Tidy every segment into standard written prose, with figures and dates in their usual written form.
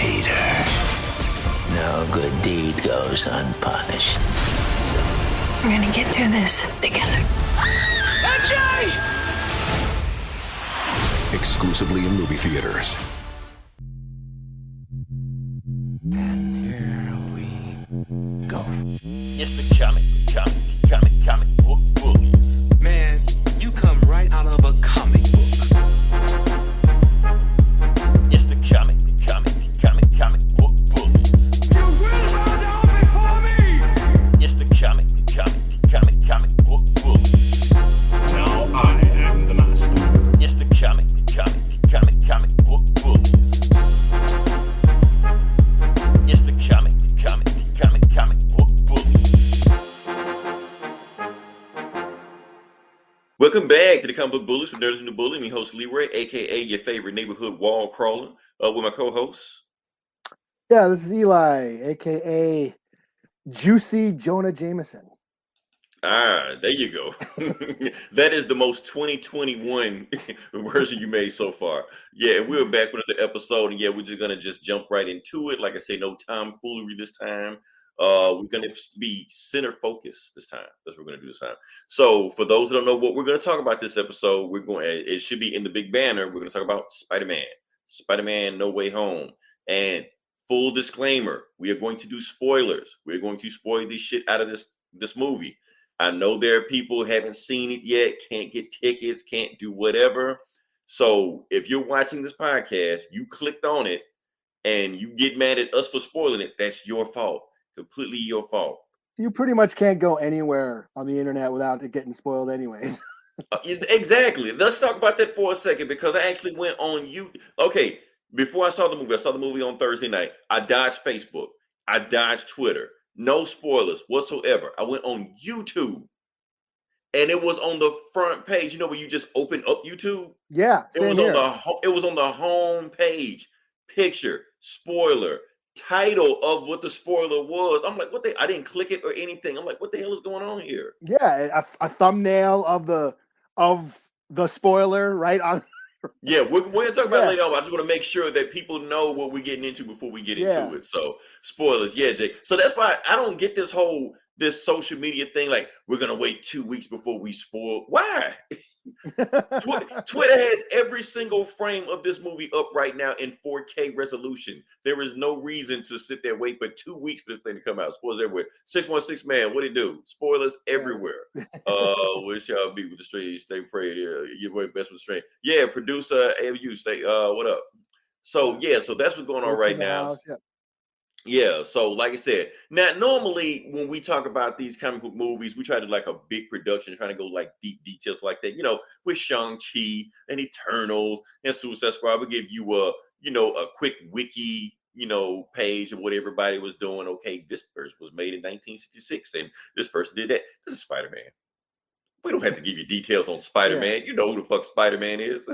Peter. No good deed goes unpunished. We're gonna get through this together. MJ! Exclusively in movie theaters. And here we go. It's the comic book bullies. Man, you come right out of a comic book. It's the comic book bullies. You will bow down before me! It's the comic book bullies. Now I am the master. It's the comic book bullies. It's the comic book bullies. Welcome back to the Comic Book Bullies from Nerds and the Bully. Me host Leroy, aka your favorite neighborhood wall crawler, with my co-hosts. Yeah, this is Eli, aka Juicy Jonah Jameson. There you go. That is the most 2021 version you made so far. Yeah, we're back with another episode, and yeah, we're just gonna jump right into it. Like I say, no tomfoolery this time. We're gonna be center focused this time. That's what we're gonna do this time. So, for those that don't know what we're gonna talk about this episode, it should be in the big banner. We're gonna talk about Spider-Man No Way Home, and full disclaimer: we are going to do spoilers. We're going to spoil the shit out of this movie. I know there are people who haven't seen it yet, can't get tickets, can't do whatever. So if you're watching this podcast, you clicked on it and you get mad at us for spoiling it, that's your fault. Completely your fault. You pretty much can't go anywhere on the internet without it getting spoiled anyways. Exactly. Let's talk about that for a second, because I actually went on YouTube. Okay, before I saw the movie on Thursday night. I dodged Facebook. I dodged Twitter. No spoilers whatsoever. I went on YouTube, and it was on the front page. You know, where you just open up YouTube? Yeah, It was here. it was on the home page. Picture, spoiler, title of what the spoiler was. I'm like, I didn't click it or anything. I'm like, what the hell is going on here? Yeah, a thumbnail of the spoiler right on. Yeah, we're going to talk about it later on. I just want to make sure that people know what we're getting into before we get into it. So, spoilers. Yeah, Jake. So that's why I don't get this social media thing. Like, we're going to wait 2 weeks before we spoil. Why? Twitter has every single frame of this movie up right now in 4K resolution. There is no reason to sit there and wait for 2 weeks for this thing to come out. Spoilers everywhere. 616 man, what it do? Spoilers everywhere. Wish y'all be with the street. Stay prayed here. Your way best with the strength. Yeah, producer AMU, stay what up? So so that's what's going on right now. Yeah, so like I said, now normally when we talk about these comic book movies, we try to like a big production, trying to go like deep details like that. You know, with Shang-Chi and Eternals and Suicide Squad, we give you a quick wiki, page of what everybody was doing. Okay, this person was made in 1966, and this person did that. This is Spider-Man. We don't have to give you details on Spider-Man. You know who the fuck Spider-Man is.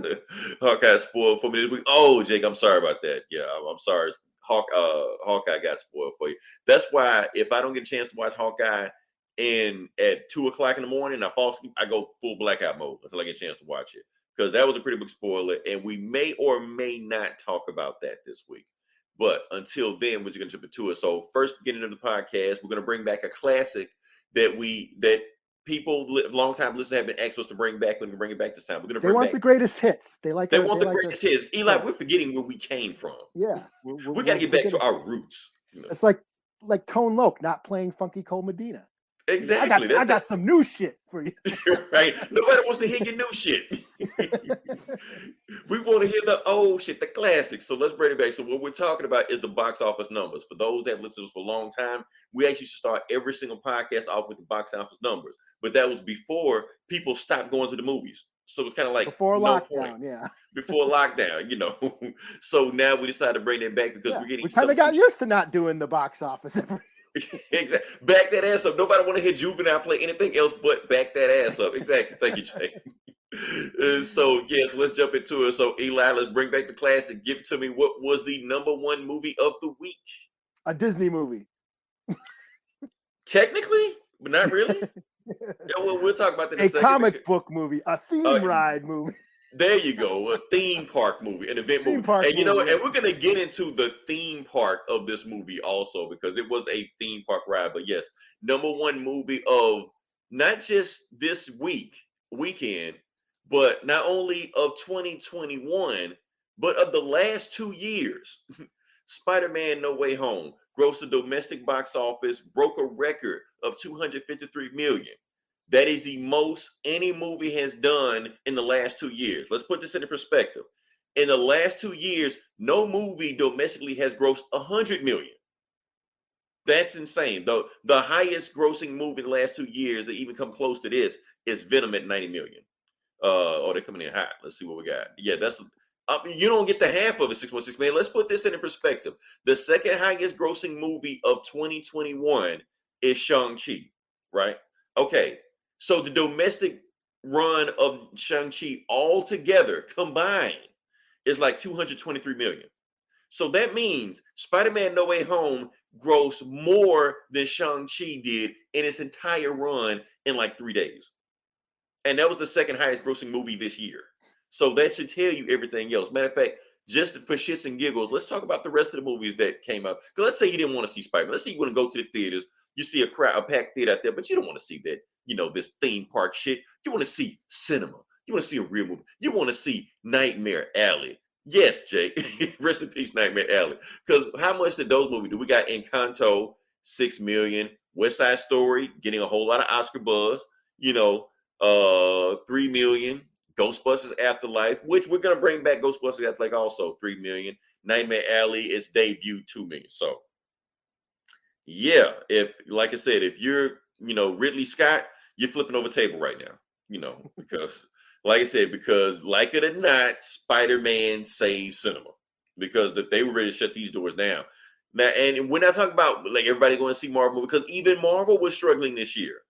Hawkeye spoiled for me this week. Oh, Jake, I'm sorry about that. Yeah, I'm sorry. Hawkeye got spoiled for you. That's why if I don't get a chance to watch Hawkeye at 2:00 in the morning, I fall asleep, I go full blackout mode until I get a chance to watch it. Because that was a pretty big spoiler, and we may or may not talk about that this week. But until then, we're just gonna jump into it. So first beginning of the podcast, we're gonna bring back a classic that people, long-time listeners, have been asking us to bring back. We're going to bring it back this time. They want the greatest hits. They want the greatest hits. Eli, we're forgetting where we came from. Yeah. We got to get back to our roots. It's like Tone Loc not playing Funky Cole Medina. Exactly. I got some new shit for you. Right? Nobody wants to hear your new shit. We want to hear the old shit, the classics. So let's bring it back. So what we're talking about is the box office numbers. For those that have listened to us for a long time, we actually should start every single podcast off with the box office numbers. But that was before people stopped going to the movies. So it's kind of like before lockdown, before lockdown, So now we decided to bring that back because we're getting. We kind of got used to not doing the box office. Exactly. Back that ass up. Nobody want to hear Juvenile play anything else but back that ass up. Exactly. Thank you, Jay. So let's jump into it. So Eli, let's bring back the classic. Give it to me. What was the number one movie of the week? A Disney movie. Technically, but not really. We'll talk about that in a second. Comic book movie, a theme ride movie. There you go, a theme park movie, an event Theme movie. park And you know, movie, and we're yes. gonna get into the theme park of this movie also because it was a theme park ride. But yes, number one movie of not just this weekend, but not only of 2021, but of the last 2 years. Spider-Man No Way Home grossed the domestic box office, broke a record of 253 million. That is the most any movie has done in the last 2 years. Let's put this into perspective. In the last 2 years, no movie domestically has grossed 100 million. That's insane. The highest grossing movie in the last 2 years that even come close to this is Venom at 90 million. Oh, they're coming in hot. Let's see what we got. Yeah, that's you don't get the half of it, 616 man. Let's put this into perspective. The second highest grossing movie of 2021 is Shang-Chi, right? Okay, so the domestic run of Shang-Chi altogether combined is like 223 million. So that means Spider-Man No Way Home grossed more than Shang-Chi did in its entire run in like 3 days. And that was the second highest grossing movie this year. So that should tell you everything else. Matter of fact, just for shits and giggles, let's talk about the rest of the movies that came out. Because let's say you didn't want to see Spider-Man. Let's say you want to go to the theaters. You see a crowd, a packed theater out there, but you don't want to see that, this theme park shit. You want to see cinema. You want to see a real movie. You want to see Nightmare Alley. Yes, Jake. Rest in peace, Nightmare Alley. Because how much did those movies do? We got Encanto, 6 million. West Side Story, getting a whole lot of Oscar buzz. 3 million. Ghostbusters Afterlife, which we're gonna bring back Ghostbusters Afterlife also 3 million. Nightmare Alley is debuted 2 million. So yeah, if like I said, if you're Ridley Scott, you're flipping over table right now, because like I said, because like it or not, Spider-Man saved cinema because they were ready to shut these doors down. Now, and we're not talking about like everybody going to see Marvel because even Marvel was struggling this year.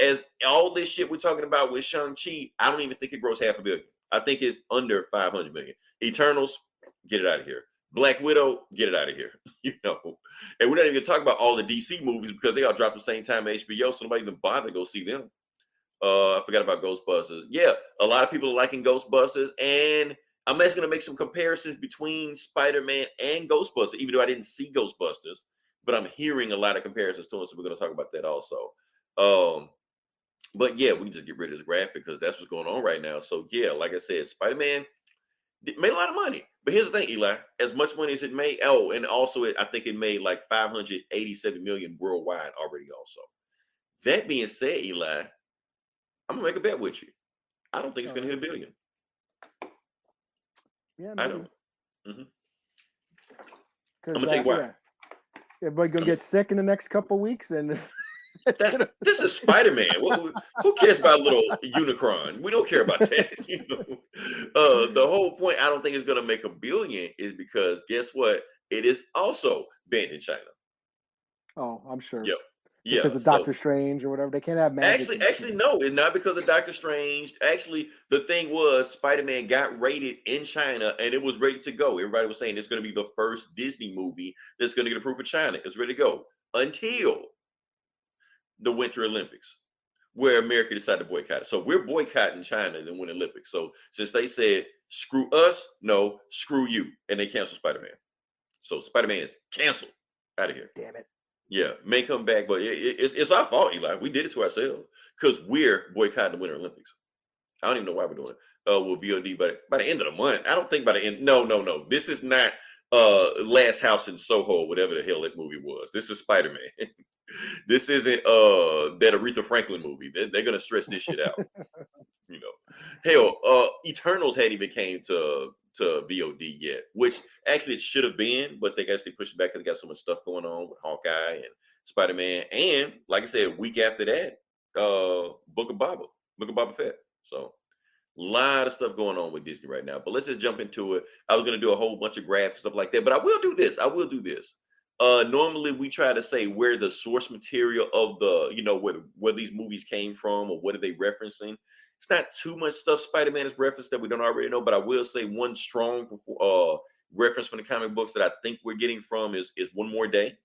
As all this shit we're talking about with Shang-Chi, I don't even think it grows half a billion. I think it's under 500 million. Eternals, get it out of here. Black Widow, get it out of here. And we're not even talking about all the DC movies because they all dropped at the same time at HBO, so nobody even bother to go see them. I forgot about Ghostbusters. Yeah, a lot of people are liking Ghostbusters, and I'm actually going to make some comparisons between Spider-Man and Ghostbusters, even though I didn't see Ghostbusters, but I'm hearing a lot of comparisons to them, so we're going to talk about that also. But yeah, we can just get rid of this graphic because that's what's going on right now. So yeah, like I said, Spider-Man made a lot of money. But here's the thing, Eli, as much money as it made, and also I think it made like 587 million worldwide already also. That being said, Eli, I'm gonna make a bet with you. I don't think it's gonna hit $1 billion. Yeah, I maybe. don't. I'm Because gonna tell you why. everybody gonna get sick in the next couple weeks, and This is Spider-Man. Who cares about a little Unicron? We don't care about that. The whole point I don't think it's gonna make $1 billion is because guess what? It is also banned in China. oh, I'm sure. Yep. Yeah. Because of Doctor Strange or whatever, they can't have magic. Actually, no, it's not because of Doctor Strange. Actually, the thing was Spider-Man got rated in China and it was ready to go. Everybody was saying it's going to be the first Disney movie that's going to get approved for China. It's ready to go until the Winter Olympics, where America decided to boycott it. So we're boycotting China in the Winter Olympics. So since they said screw us, no, screw you, and they canceled Spider-Man. So Spider-Man is canceled. Out of here. Damn it. Yeah, may come back, but it's our fault, Eli. We did it to ourselves because we're boycotting the Winter Olympics. I don't even know why we're doing it. With VOD, but by the end of the month, I don't think by the end. No. This is not Last House in Soho, whatever the hell that movie was. This is Spider-Man. This isn't that Aretha Franklin movie. They're gonna stretch this shit out. Hell, Eternals hadn't even came to VOD yet, which actually it should have been, but they guess they pushed it back because they got so much stuff going on with Hawkeye and Spider-Man, and like I said, a week after that, Book of Boba Fett. So a lot of stuff going on with Disney right now. But let's just jump into it. I was gonna do a whole bunch of graphics stuff like that, but I will do this. Normally we try to say where the source material of the, where these movies came from or what are they referencing. It's not too much stuff Spider-Man is referenced that we don't already know, but I will say one strong reference from the comic books that I think we're getting from is One More Day.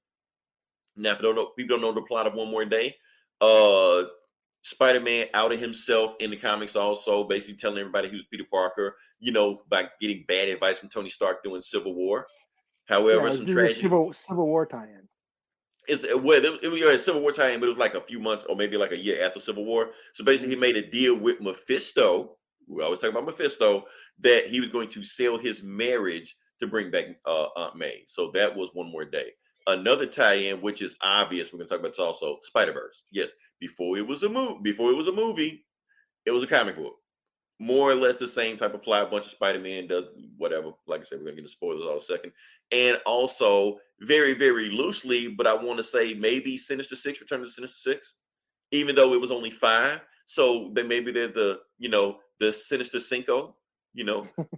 Now, if people don't know the plot of One More Day, Spider-Man outed himself in the comics also, basically telling everybody he was Peter Parker, by getting bad advice from Tony Stark doing Civil War. However, Yeah, some this is a tragedy. Civil War tie-in. It was a Civil War time, but it was like a few months or maybe like a year after Civil War. So basically, he made a deal with Mephisto. We always talk about Mephisto, that he was going to sell his marriage to bring back Aunt May. So that was one more day. Another tie-in, which is obvious, we're going to talk about this also. Spider-Verse. Yes, before it was a movie, it was a comic book. More or less the same type of plot. A bunch of Spider-Man does whatever. Like I said, we're gonna get into spoilers all in a second. And also, very, very loosely, but I want to say maybe Sinister Six, Return to Sinister Six, even though it was only 5. So then maybe they're the Sinister Cinco,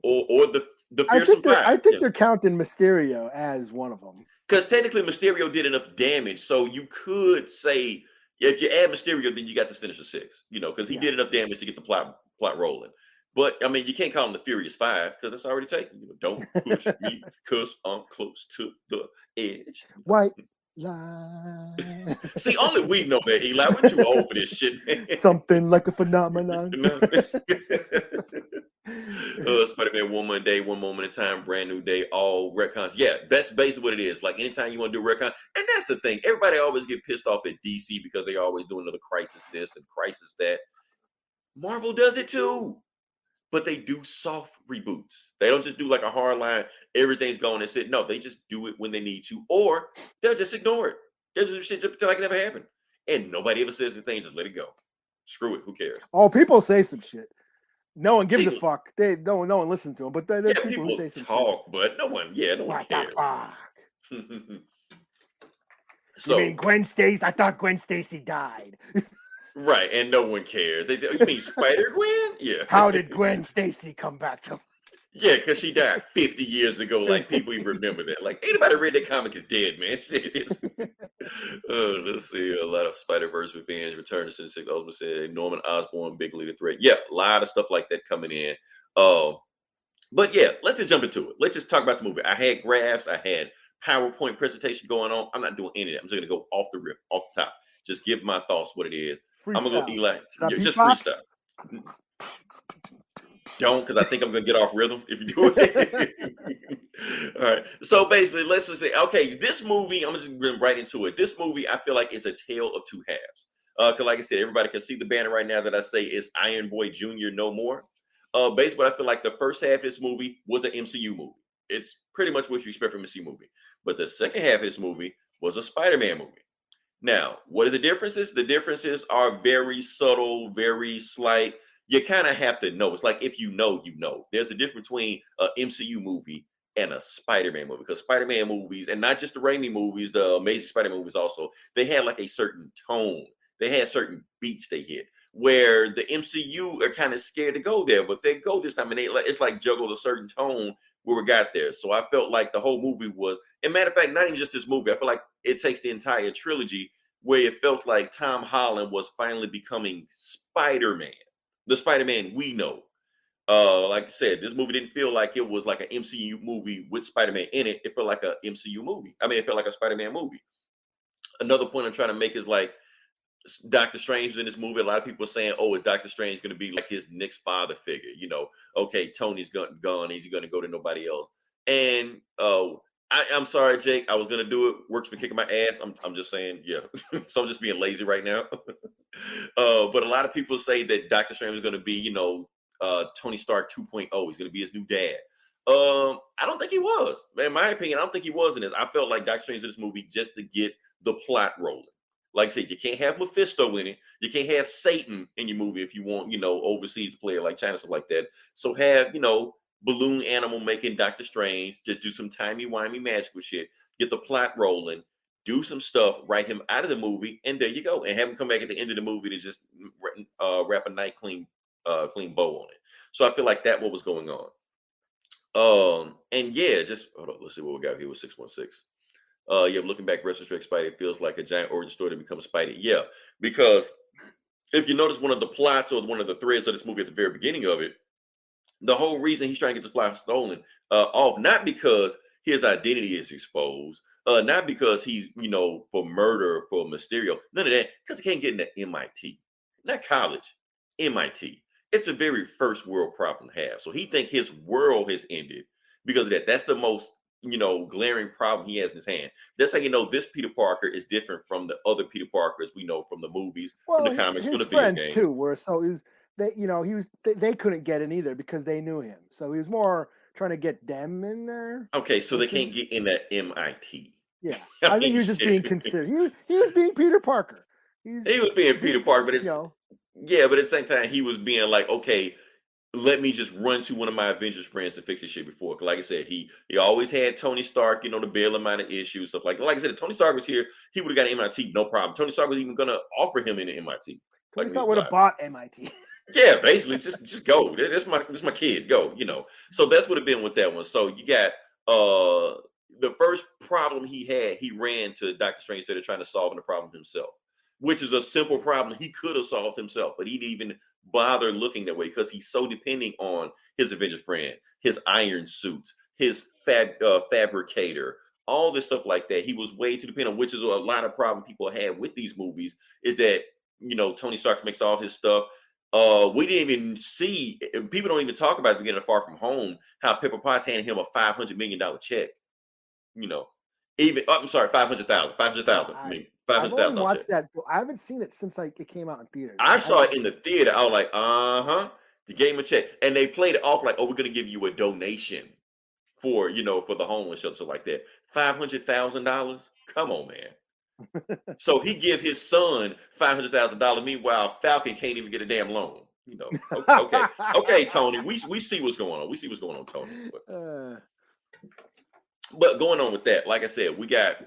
or the Fearsome Five. I think they're counting Mysterio as one of them. Because technically Mysterio did enough damage, so you could say if you add Mysterio, then you got the Sinister Six, because he did enough damage to get the plot rolling. But I mean, you can't call him the Furious Five because it's already taken. Don't push me because I'm close to the edge. White lie. See, only we know that, Eli. We're too old for this shit, man. Something like a phenomenon. Spider-Man, one day, one moment in time, brand new day, all retcons. Yeah, that's basically what it is. Like anytime you want to do a retcon, and that's the thing. Everybody always get pissed off at DC because they always do another crisis this and crisis that. Marvel does it too, but they do soft reboots. They don't just do like a hard line, everything's going and sit. No, they just do it when they need to, or they'll just ignore it. They'll just shit just like it never happened. And nobody ever says anything, just let it go. Screw it, who cares? Oh, people say some shit. No one gives a fuck. No one listens to them, but there's people who say some talk, shit. But no one cares. What the fuck? So, you mean Gwen Stacy? I thought Gwen Stacy died. Right, and no one cares. You mean Spider-Gwen? Yeah. How did Gwen Stacy come back to life? Yeah, because she died 50 years ago. Like, people even remember that. Like, anybody read that comic is dead, man. Let's see. A lot of Spider-Verse Revenge, Return to Sin 6, Ultimate said, Norman Osborn, Big Leader Threat. Yeah, a lot of stuff like that coming in. But yeah, let's just jump into it. Let's just talk about the movie. I had graphs. I had PowerPoint presentation going on. I'm not doing any of that. I'm just going to go off the rip, off the top. Just give my thoughts what it is. Freestyle. I'm going to go Eli. Yeah, just freestyle. Don't, because I think I'm going to get off rhythm if you do it. All right. So basically, let's just say, okay, this movie, I'm just going right into it. This movie, I feel like is a tale of two halves. Because like I said, everybody can see the banner right now that I say is Iron Boy Jr. No More. Basically, I feel like the first half of this movie was an MCU movie. It's pretty much what you expect from a MCU movie. But the second half of this movie was a Spider-Man movie. Now, what are the differences? The differences are very subtle, very slight. You kind of have to know. It's like if you know, you know. There's a difference between an MCU movie and a Spider-Man movie. Because Spider-Man movies, and not just the Raimi movies, the Amazing Spider-Man movies also, they had like a certain tone. They had certain beats they hit. Where the MCU are kind of scared to go there, but they go this time, and it's like juggled a certain tone where we got there. So I felt like the whole movie was, and matter of fact, not even just this movie. I feel like it takes the entire trilogy where it felt like Tom Holland was finally becoming Spider-Man, the Spider-Man we know. Like I said, this movie didn't feel like it was like an MCU movie with Spider-Man in it. It felt like a MCU movie. I mean, it felt like a Spider-Man movie. Another point I'm trying to make is like Doctor Strange in this movie. A lot of people are saying, "Oh, is Doctor Strange going to be like his next father figure?" Okay, Tony's gone. He's going to go to nobody else. And I'm sorry, Jake. I was going to do it. Work's been kicking my ass. I'm just saying, yeah. So I'm just being lazy right now. But a lot of people say that Doctor Strange is going to be, Tony Stark 2.0. He's going to be his new dad. I don't think he was. In my opinion, I don't think he was in this. I felt like Doctor Strange in this movie just to get the plot rolling. Like I said, you can't have Mephisto in it. You can't have Satan in your movie if you want, overseas player like China, stuff like that. So have, balloon animal making Doctor Strange, just do some timey-wimey magical shit, get the plot rolling, do some stuff, write him out of the movie, and there you go. And have him come back at the end of the movie to just wrap a nice clean bow on it. So I feel like that what was going on. And yeah, just hold on, let's see what we got here with 616. Yeah, looking back, retrospect, Spidey feels like a giant origin story to become Spidey. Yeah, because if you notice one of the plots or one of the threads of this movie at the very beginning of it, the whole reason he's trying to get this plot stolen off, not because his identity is exposed, not because he's, for murder, for Mysterio, none of that, because he can't get into MIT. not college, MIT. It's a very first world problem to have. So he think his world has ended because of that. That's the most, glaring problem he has in his hand. That's how you know this Peter Parker is different from the other Peter Parkers we know from the movies, from Well, the comics, from his the video friends games. too were so he was they he was they couldn't get in either because they knew him. So he was more trying to get them in there, Okay, so they which can't is get in that MIT. yeah. I I think mean, he was just being shit. considered. He was being Peter Parker. He's He was being Peter Parker, but you know yeah, but at the same time, he was being like, okay, let me just run to one of my Avengers friends to fix this shit before. 'Cause like I said, he always had Tony Stark, to bail him out of issues, stuff like I said, if Tony Stark was here, he would have got an MIT, no problem. Tony Stark was even gonna offer him in an MIT, like Tony when he Stark was would have alive. bought MIT. Yeah, basically, just go. That's my kid. Go. So that's what it been with that one. So you got the first problem he had, he ran to Doctor Strange instead of trying to solve the problem himself, which is a simple problem he could have solved himself, but he didn't even bother looking that way because he's so depending on his Avengers friend, his iron suit, his fabricator, all this stuff like that. He was way too dependent, which is a lot of problem people have with these movies. Is that Tony Stark makes all his stuff. We didn't even see. People don't even talk about at the beginning of Far From Home how Pepper Potts handed him a $500 million check. You know, even I'm sorry, 500,000, 500,000. I mean, five I've hundred only thousand check. watched that. I haven't seen it since like it came out in theaters. I saw it in the theater. I was like, uh-huh. They gave him a check. And they played it off like, oh, we're gonna give you a donation for the homeless shelter like that. $500,000? Come on, man. So he give his son $500,000. Meanwhile, Falcon can't even get a damn loan. Okay, Tony. We see what's going on. We see what's going on, Tony. But going on with that, like I said, we got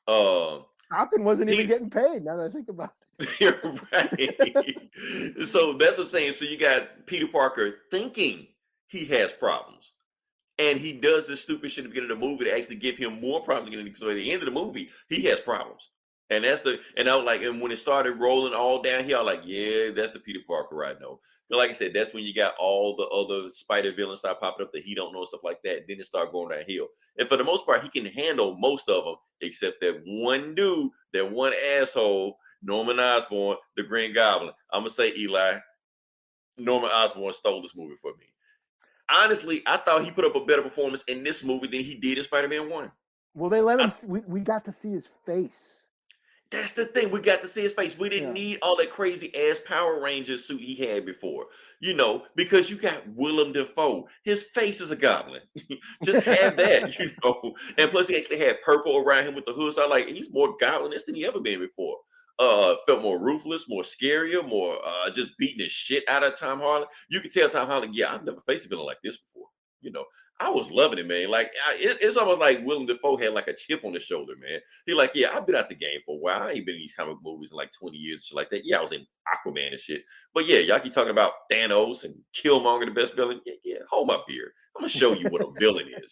Falcon wasn't even Peter. getting paid. Now that I think about it. You're right. So that's what I'm saying. So you got Peter Parker thinking he has problems. And he does this stupid shit at the beginning of the movie to actually give him more problems. So at the end of the movie, he has problems. And I was like, and when it started rolling all down here, I was like, yeah, that's the Peter Parker I know. But like I said, that's when you got all the other spider villains start popping up that he don't know and stuff like that. Then it started going downhill. And for the most part, he can handle most of them, except that one dude, that one asshole, Norman Osborn, the Green Goblin. I'm gonna say, Eli, Norman Osborn stole this movie for me. Honestly, I thought he put up a better performance in this movie than he did in Spider-Man 1. Well, they let him. We got to see his face. That's the thing. We got to see his face. We didn't need all that crazy ass Power Rangers suit he had before, because you got Willem Dafoe. His face is a goblin. Just have that, And plus, he actually had purple around him with the hood. So he's more goblinist than he ever been before. Felt more ruthless, more scarier, more just beating the shit out of Tom Hardy. You could tell Tom Hardy, yeah, I've never faced a villain like this before. I was loving it, man. It's almost like Willem Dafoe had like a chip on his shoulder, man. He like, yeah, I've been out the game for a while. I ain't been in these comic movies in like 20 years and shit like that. Yeah, I was in Aquaman and shit. But yeah, y'all keep talking about Thanos and Killmonger, the best villain. Yeah, hold my beer. I'm gonna show you what a villain is,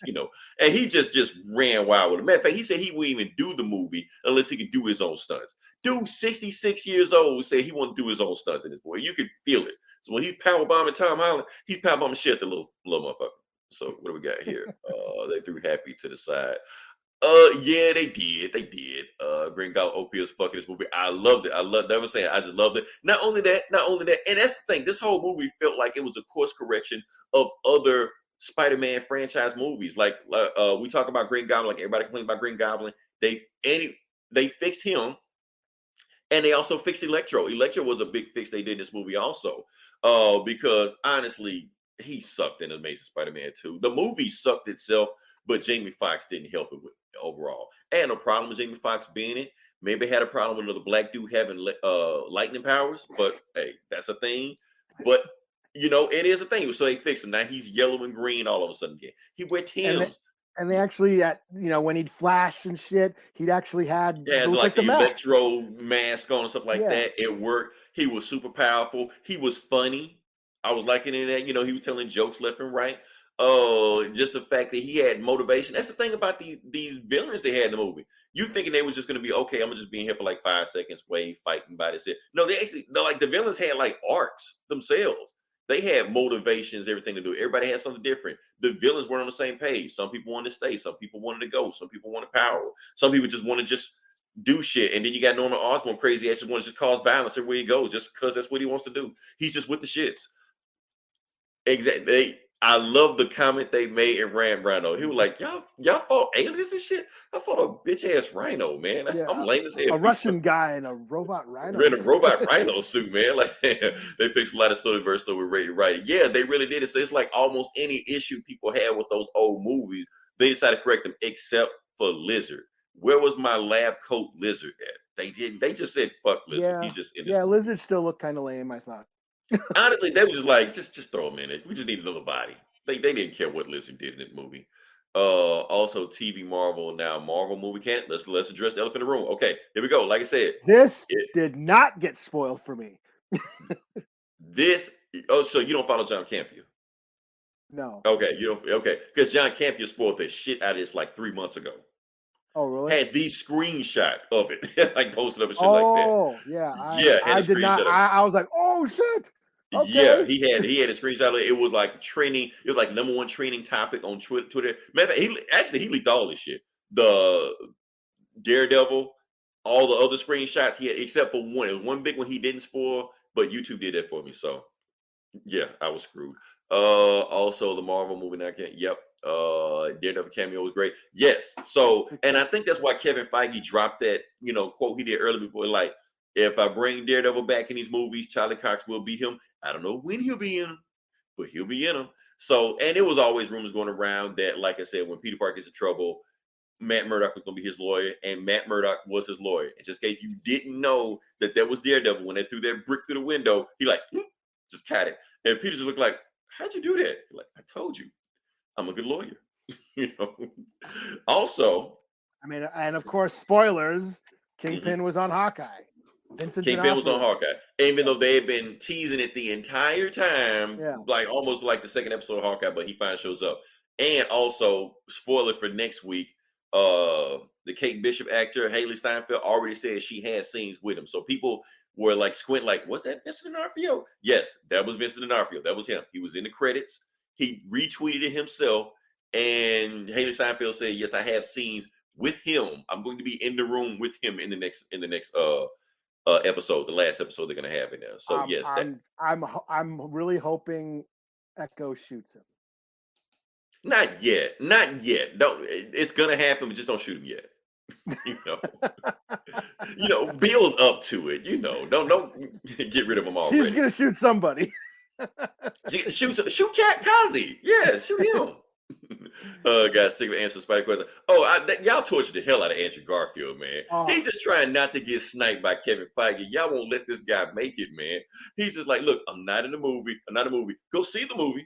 And he just ran wild with it. Matter of fact, he said he wouldn't even do the movie unless he could do his own stunts. Dude, 66 years old, said he wouldn't do his own stunts in this boy. You could feel it. So when he's power bombing Tom Holland, he's power bombing shit, the little motherfucker. So what do we got here? They threw Happy to the side. Yeah, they did. They did. Green Goblin OP is fucking this movie. I loved it. I was saying, I just loved it. Not only that, and that's the thing. This whole movie felt like it was a course correction of other Spider-Man franchise movies. Like we talk about Green Goblin, like everybody complains about Green Goblin. They fixed him, and they also fixed Electro. Electro was a big fix they did in this movie also. Because honestly, he sucked in Amazing Spider-Man 2. The movie sucked itself, but Jamie Foxx didn't help it with overall. I had no problem with Jamie Foxx being it. Maybe had a problem with another black dude having lightning powers, but hey, that's a thing. But it is a thing. So they fixed him. Now he's yellow and green all of a sudden again. He wear Tim's. And they actually, when he'd flash and shit, he'd actually had like the Electro mask on and stuff like that. It worked. He was super powerful. He was funny. I was liking it that, he was telling jokes left and right. Just the fact that he had motivation. That's the thing about these villains they had in the movie. You thinking they were just gonna be okay, I'm gonna just be in here for like 5 seconds, fighting by this. No, the villains had like arcs themselves. They had motivations, everything to do. Everybody had something different. The villains weren't on the same page. Some people wanted to stay, some people wanted to go, some people wanted power, some people just wanted do shit, and then you got Norman Osborn, crazy ass, just wants to cause violence everywhere he goes, just because that's what he wants to do. He's just with the shits. Exactly. I love the comment they made in Ram Rhino. He was like, y'all fought aliens and shit. I fought a bitch ass rhino, man. Yeah, I'm lame as hell. a Russian guy in a robot rhino. In a robot rhino suit, man. Like they fixed a lot of story verse story ready to write it. Yeah, they really did it. So it's like almost any issue people had with those old movies, they decided to correct them, except for Lizard. Where was my lab coat Lizard at? They didn't. They just said fuck Lizard. Yeah, He's just in this yeah. movie. Lizard still looked kind of lame, I thought. Honestly, they were just like, just throw him in it. We just need another body. They didn't care what Lizard did in that movie. Also TV Marvel now. Marvel movie can't. Let's address the elephant in the room. Okay, here we go. Like I said, This did not get spoiled for me. So you don't follow John Campea? No. Okay, you don't. Okay, because John Campea spoiled the shit out of this like 3 months ago. Oh, really? Had the screenshot of it, like posted up and shit like that. Oh, yeah. I did not. I was like, oh shit. Okay. Yeah, he had a screenshot of it. It was like trending. It was like #1 trending topic on Twitter. Matter of fact, he leaked all this shit. The Daredevil, all the other screenshots he had, except for one. It was one big one he didn't spoil, but YouTube did that for me. So yeah, I was screwed. Also the Marvel movie now can't. Yep. Daredevil cameo was great. Yes. So, and I think that's why Kevin Feige dropped that, quote he did earlier before, like, if I bring Daredevil back in these movies, Charlie Cox will be him. I don't know when he'll be in them, but he'll be in them. So, and it was always rumors going around that, like I said, when Peter Parker gets in trouble, Matt Murdock was going to be his lawyer, and Matt Murdock was his lawyer. And just in case you didn't know that was Daredevil, when they threw that brick through the window, he like, just cut it. And Peter just looked like, how'd you do that? Like, I told you, I'm a good lawyer. Also, I mean, and of course, spoilers, Kingpin was on Hawkeye. Kingpin was on Hawkeye. Even though they had been teasing it the entire time, like almost like the second episode of Hawkeye, but he finally shows up. And also, spoiler for next week, the Kate Bishop actor, Haley Steinfeld, already said she had scenes with him. So people were like squinting, like, was that Vincent D'Onofrio? Yes, that was Vincent D'Onofrio. That was him. He was in the credits. He retweeted it himself. And Haley Steinfeld said, yes, I have scenes with him. I'm going to be in the room with him in the next episode, the last episode they're going to have in there. So yes, I'm really hoping Echo shoots him. Not yet. Don't. It's gonna happen, but just don't shoot him yet. Build up to it. Don't get rid of him already. She's gonna shoot somebody. Shoot Kazi. Yeah, shoot him. Guys, sick of answering Spider question. Y'all tortured the hell out of Andrew Garfield, man. He's just trying not to get sniped by Kevin Feige. Y'all won't let this guy make it, man. He's just like, look, I'm not in the movie. Go see the movie.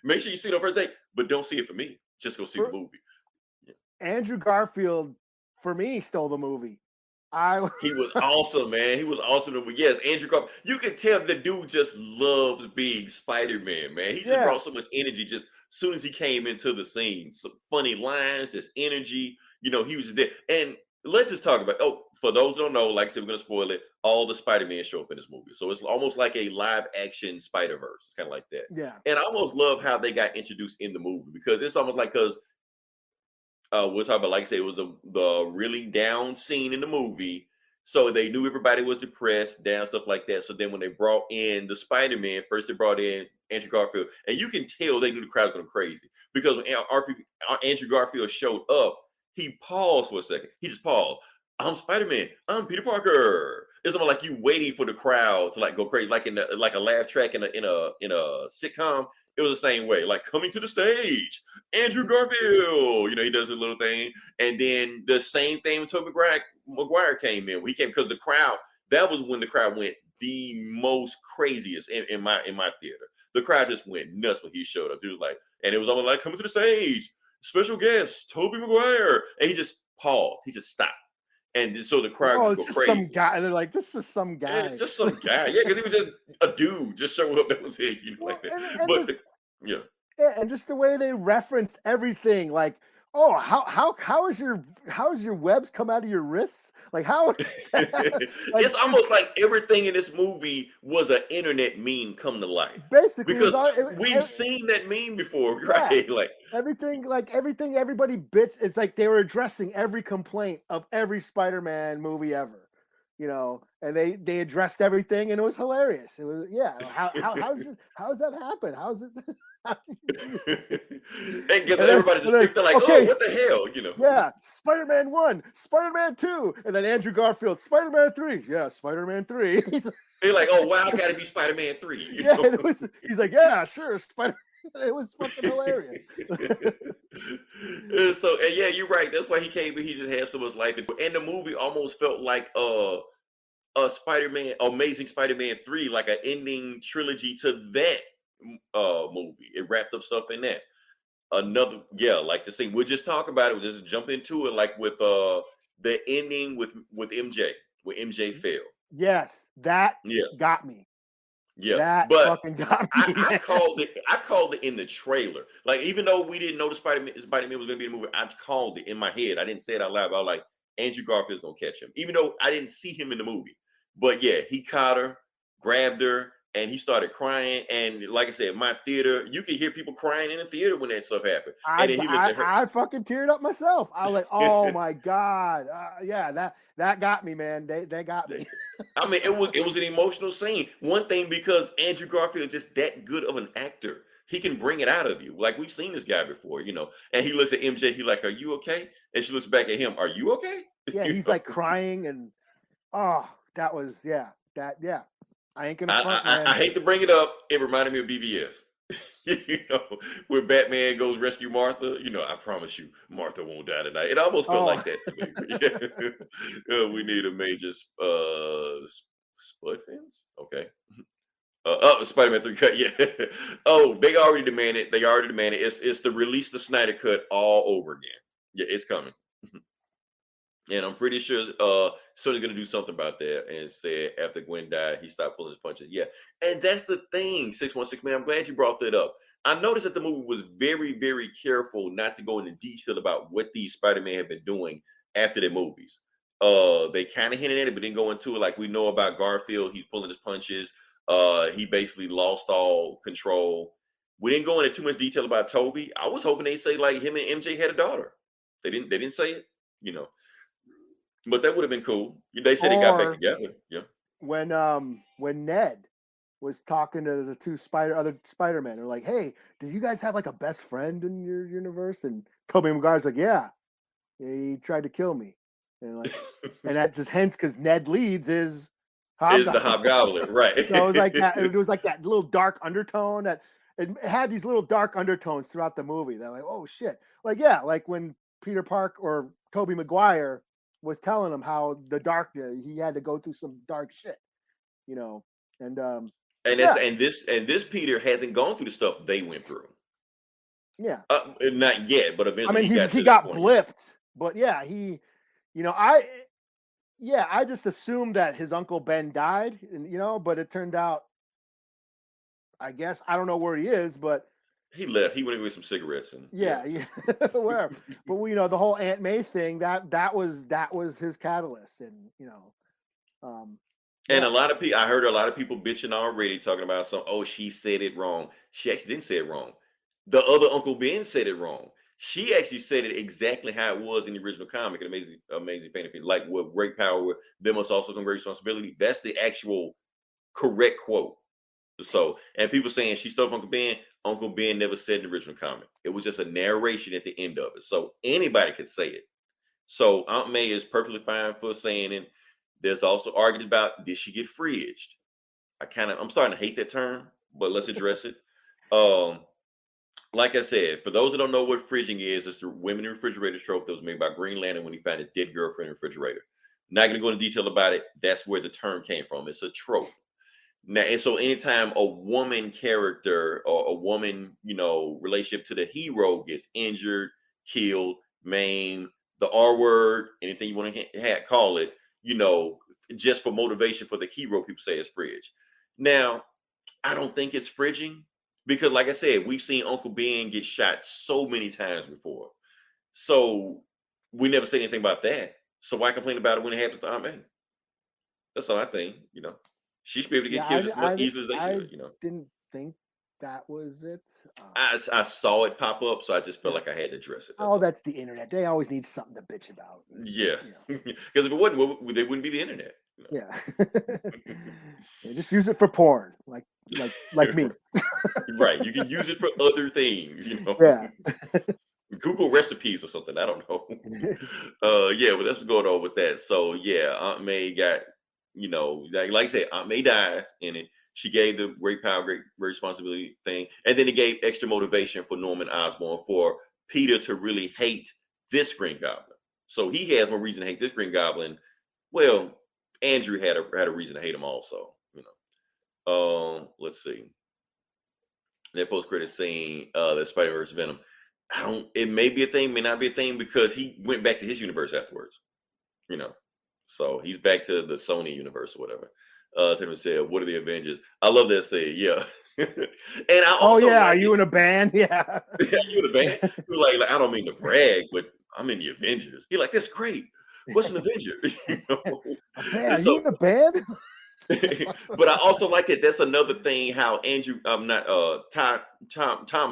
Make sure you see it on first day, but don't see it for me. Just go see the movie. Andrew Garfield, for me, stole the movie. He was awesome, man. He was awesome. Yes, Andrew Garfield. You can tell the dude just loves being Spider-Man, man. He just brought so much energy just as soon as he came into the scene. Some funny lines, just energy. He was there. And let's just talk about, for those who don't know, like I said, we're going to spoil it, all the Spider-Man show up in this movie. So it's almost like a live action Spider-Verse. It's kind of like that. Yeah. And I almost love how they got introduced in the movie, because it's almost like, we'll talk about, like I said, it was the really down scene in the movie. So they knew everybody was depressed, down, stuff like that. So then when they brought in the Spider-Man, first they brought in Andrew Garfield. And you can tell they knew the crowd was going crazy. Because when Andrew Garfield showed up, he paused for a second. He just paused. I'm Spider-Man. I'm Peter Parker. It's almost like you waiting for the crowd to like go crazy, like in a laugh track in a sitcom. It was the same way, like coming to the stage, Andrew Garfield. He does a little thing, and then the same thing when Tobey Maguire came in. We came because the crowd. That was when the crowd went the most craziest in my theater. The crowd just went nuts when he showed up. He was like, and it was almost like coming to the stage, special guest Tobey Maguire, and he just paused. He just stopped. And so the crowd would go crazy. Some guy. They're like, this is some guy. Yeah, it's just some guy. Yeah, because he was just a dude just showing up. That was it. Like that. And just the way they referenced everything. Like Oh, how is your webs come out of your wrists? Like how like It's almost like everything in this movie was an internet meme come to life basically it was because all we've seen that meme before, yeah. right? Like, Everything everybody bitch, it's like they were addressing every complaint of every Spider-Man movie ever, and they addressed everything and it was hilarious. It was how's that happen? How's it and get and then, everybody's and just then they're like, oh, okay, what the hell? yeah, Spider-Man 1, Spider-Man 2, and then Andrew Garfield, Spider-Man 3. Yeah, Spider-Man 3. They're like, oh, wow, I gotta be Spider-Man 3. Yeah, and he's like, yeah, sure, Spider. It was fucking hilarious. So, and yeah, you're right. That's why he came. He just had so much life, and the movie almost felt like a Spider-Man, Amazing Spider-Man 3, like an ending trilogy to that movie. It wrapped up stuff in that. Another, yeah, like the scene. We'll just talk about it. We'll just jump into it, like with the ending with MJ, where MJ fell. Yes, that Yeah, got me. yeah. That But fucking got I, me. I called it. I called it in the trailer. Like, even though we didn't know the Spider-Man was going to be in the movie, I called it in my head. I didn't say it out loud. But I was like, Andrew Garfield's going to catch him, even though I didn't see him in the movie. But yeah, he caught her, grabbed her, and he started crying. And like I said, my theater, you could hear people crying in the theater when that stuff happened. And then he looked at her. I fucking teared up myself. I was like, oh my god, yeah, that got me, man. They got me. I mean, it was an emotional scene. One thing, because Andrew Garfield is just that good of an actor. He can bring it out of you. Like, we've seen this guy before. And he looks at MJ, he like, "Are you okay?" And she looks back at him, "Are you okay?" Yeah, You he's know? like crying and that was yeah. I ain't gonna front, I man. hate to bring it up. It reminded me of BVS. you know, when Batman goes rescue Martha, I promise you, Martha won't die tonight. It almost felt Oh, like that to me. Yeah. We need a major spud fins. Okay. Spider-Man 3 cut. Yeah. Oh, they already demanded. It's the release the Snyder cut all over again. Yeah, it's coming. And I'm pretty sure Sony's gonna do something about that and said after Gwen died, he stopped pulling his punches. Yeah. And that's the thing, 616 man. I'm glad you brought that up. I noticed that the movie was very, very careful not to go into detail about what these Spider-Man have been doing after their movies. They kind of hinted at it, but didn't go into it. Like, we know about Garfield, he's pulling his punches. He basically lost all control. We didn't go into too much detail about Toby. I was hoping they say like him and MJ had a daughter. They didn't say it, you know. But that would have been cool. They said they got back or together. Yeah. when Ned was talking to the two other Spider-Men, they're like, "Hey, do you guys have like a best friend in your universe?" And Tobey Maguire's like, "Yeah, he tried to kill me," and that just hints because Ned Leeds is Is the Hobgoblin. Hobgoblin, right? So it was like that. It was like that little dark undertone that it had these little dark undertones throughout the movie. That like, oh shit, like yeah, like when Peter Park or Tobey Maguire was telling him how he had to go through some dark shit, you know, and and yeah, this Peter hasn't gone through the stuff they went through. yeah. Not yet, but I eventually mean, he got he to that got point. Yeah. blipped, but yeah, I just assumed that his uncle Ben died, and but it turned out, I guess I don't know where he is, but He left. He went to get some cigarettes and yeah. yeah, wherever. But the whole Aunt May thing that was his catalyst, and And yeah. I heard a lot of people bitching already, talking about she said it wrong. She actually didn't say it wrong. The other Uncle Ben said it wrong. She actually said it exactly how it was in the original comic, an amazing fantasy. Like, with great power, there must also come great responsibility. That's the actual correct quote. So, and people saying she stole Uncle Ben. Uncle Ben never said in the original comic. It was just a narration at the end of it. So anybody could say it. So Aunt May is perfectly fine for saying it. There's also argued about, did she get fridged? I'm starting to hate that term, but let's address it. Like I said, for those that don't know what fridging is, it's the women in the refrigerator trope that was made by Green Lantern when he found his dead girlfriend in the refrigerator. Not going to go into detail about it. That's where the term came from. It's a trope. Now, and so anytime a woman character or a woman, relationship to the hero gets injured, killed, maimed, the R word, anything you want to call it, just for motivation for the hero, people say it's fridge. Now, I don't think it's fridging because, like I said, we've seen Uncle Ben get shot so many times before. So we never said anything about that. So why complain about it when it happens to Aunt May? That's all I think. She should be able to get Yeah, killed just as much easily as they I should. didn't think that was it. I saw it pop up, so I just felt Yeah. like I had to address it. That's Oh, all. that's the internet. They always need something to bitch about. Yeah, You know. because if it wasn't, they wouldn't be the internet. Yeah. Yeah, just use it for porn, like me. Right. You can use it for other things. Yeah. Google recipes or something. I don't know. Yeah, but that's what's going on with that. So yeah, Aunt May got, like I said, Aunt May dies in it. She gave the great power, great responsibility thing, and then it gave extra motivation for Norman Osborn for Peter to really hate this Green Goblin. So he has more reason to hate this Green Goblin. Well, Andrew had a reason to hate him also. Let's see. That post credit scene, the Spider-Verse Venom. It may be a thing, may not be a thing, because he went back to his universe afterwards. So he's back to the Sony universe or whatever. Tim said, "What are the Avengers?" I love that say, yeah. And I also are you in a band? Yeah. Yeah, you in a band? You're like, I don't mean to brag, but I'm in the Avengers. You're like, that's great. What's an Avenger? A band? Are So, you in a band? but I also like it. That's another thing how Andrew, Tom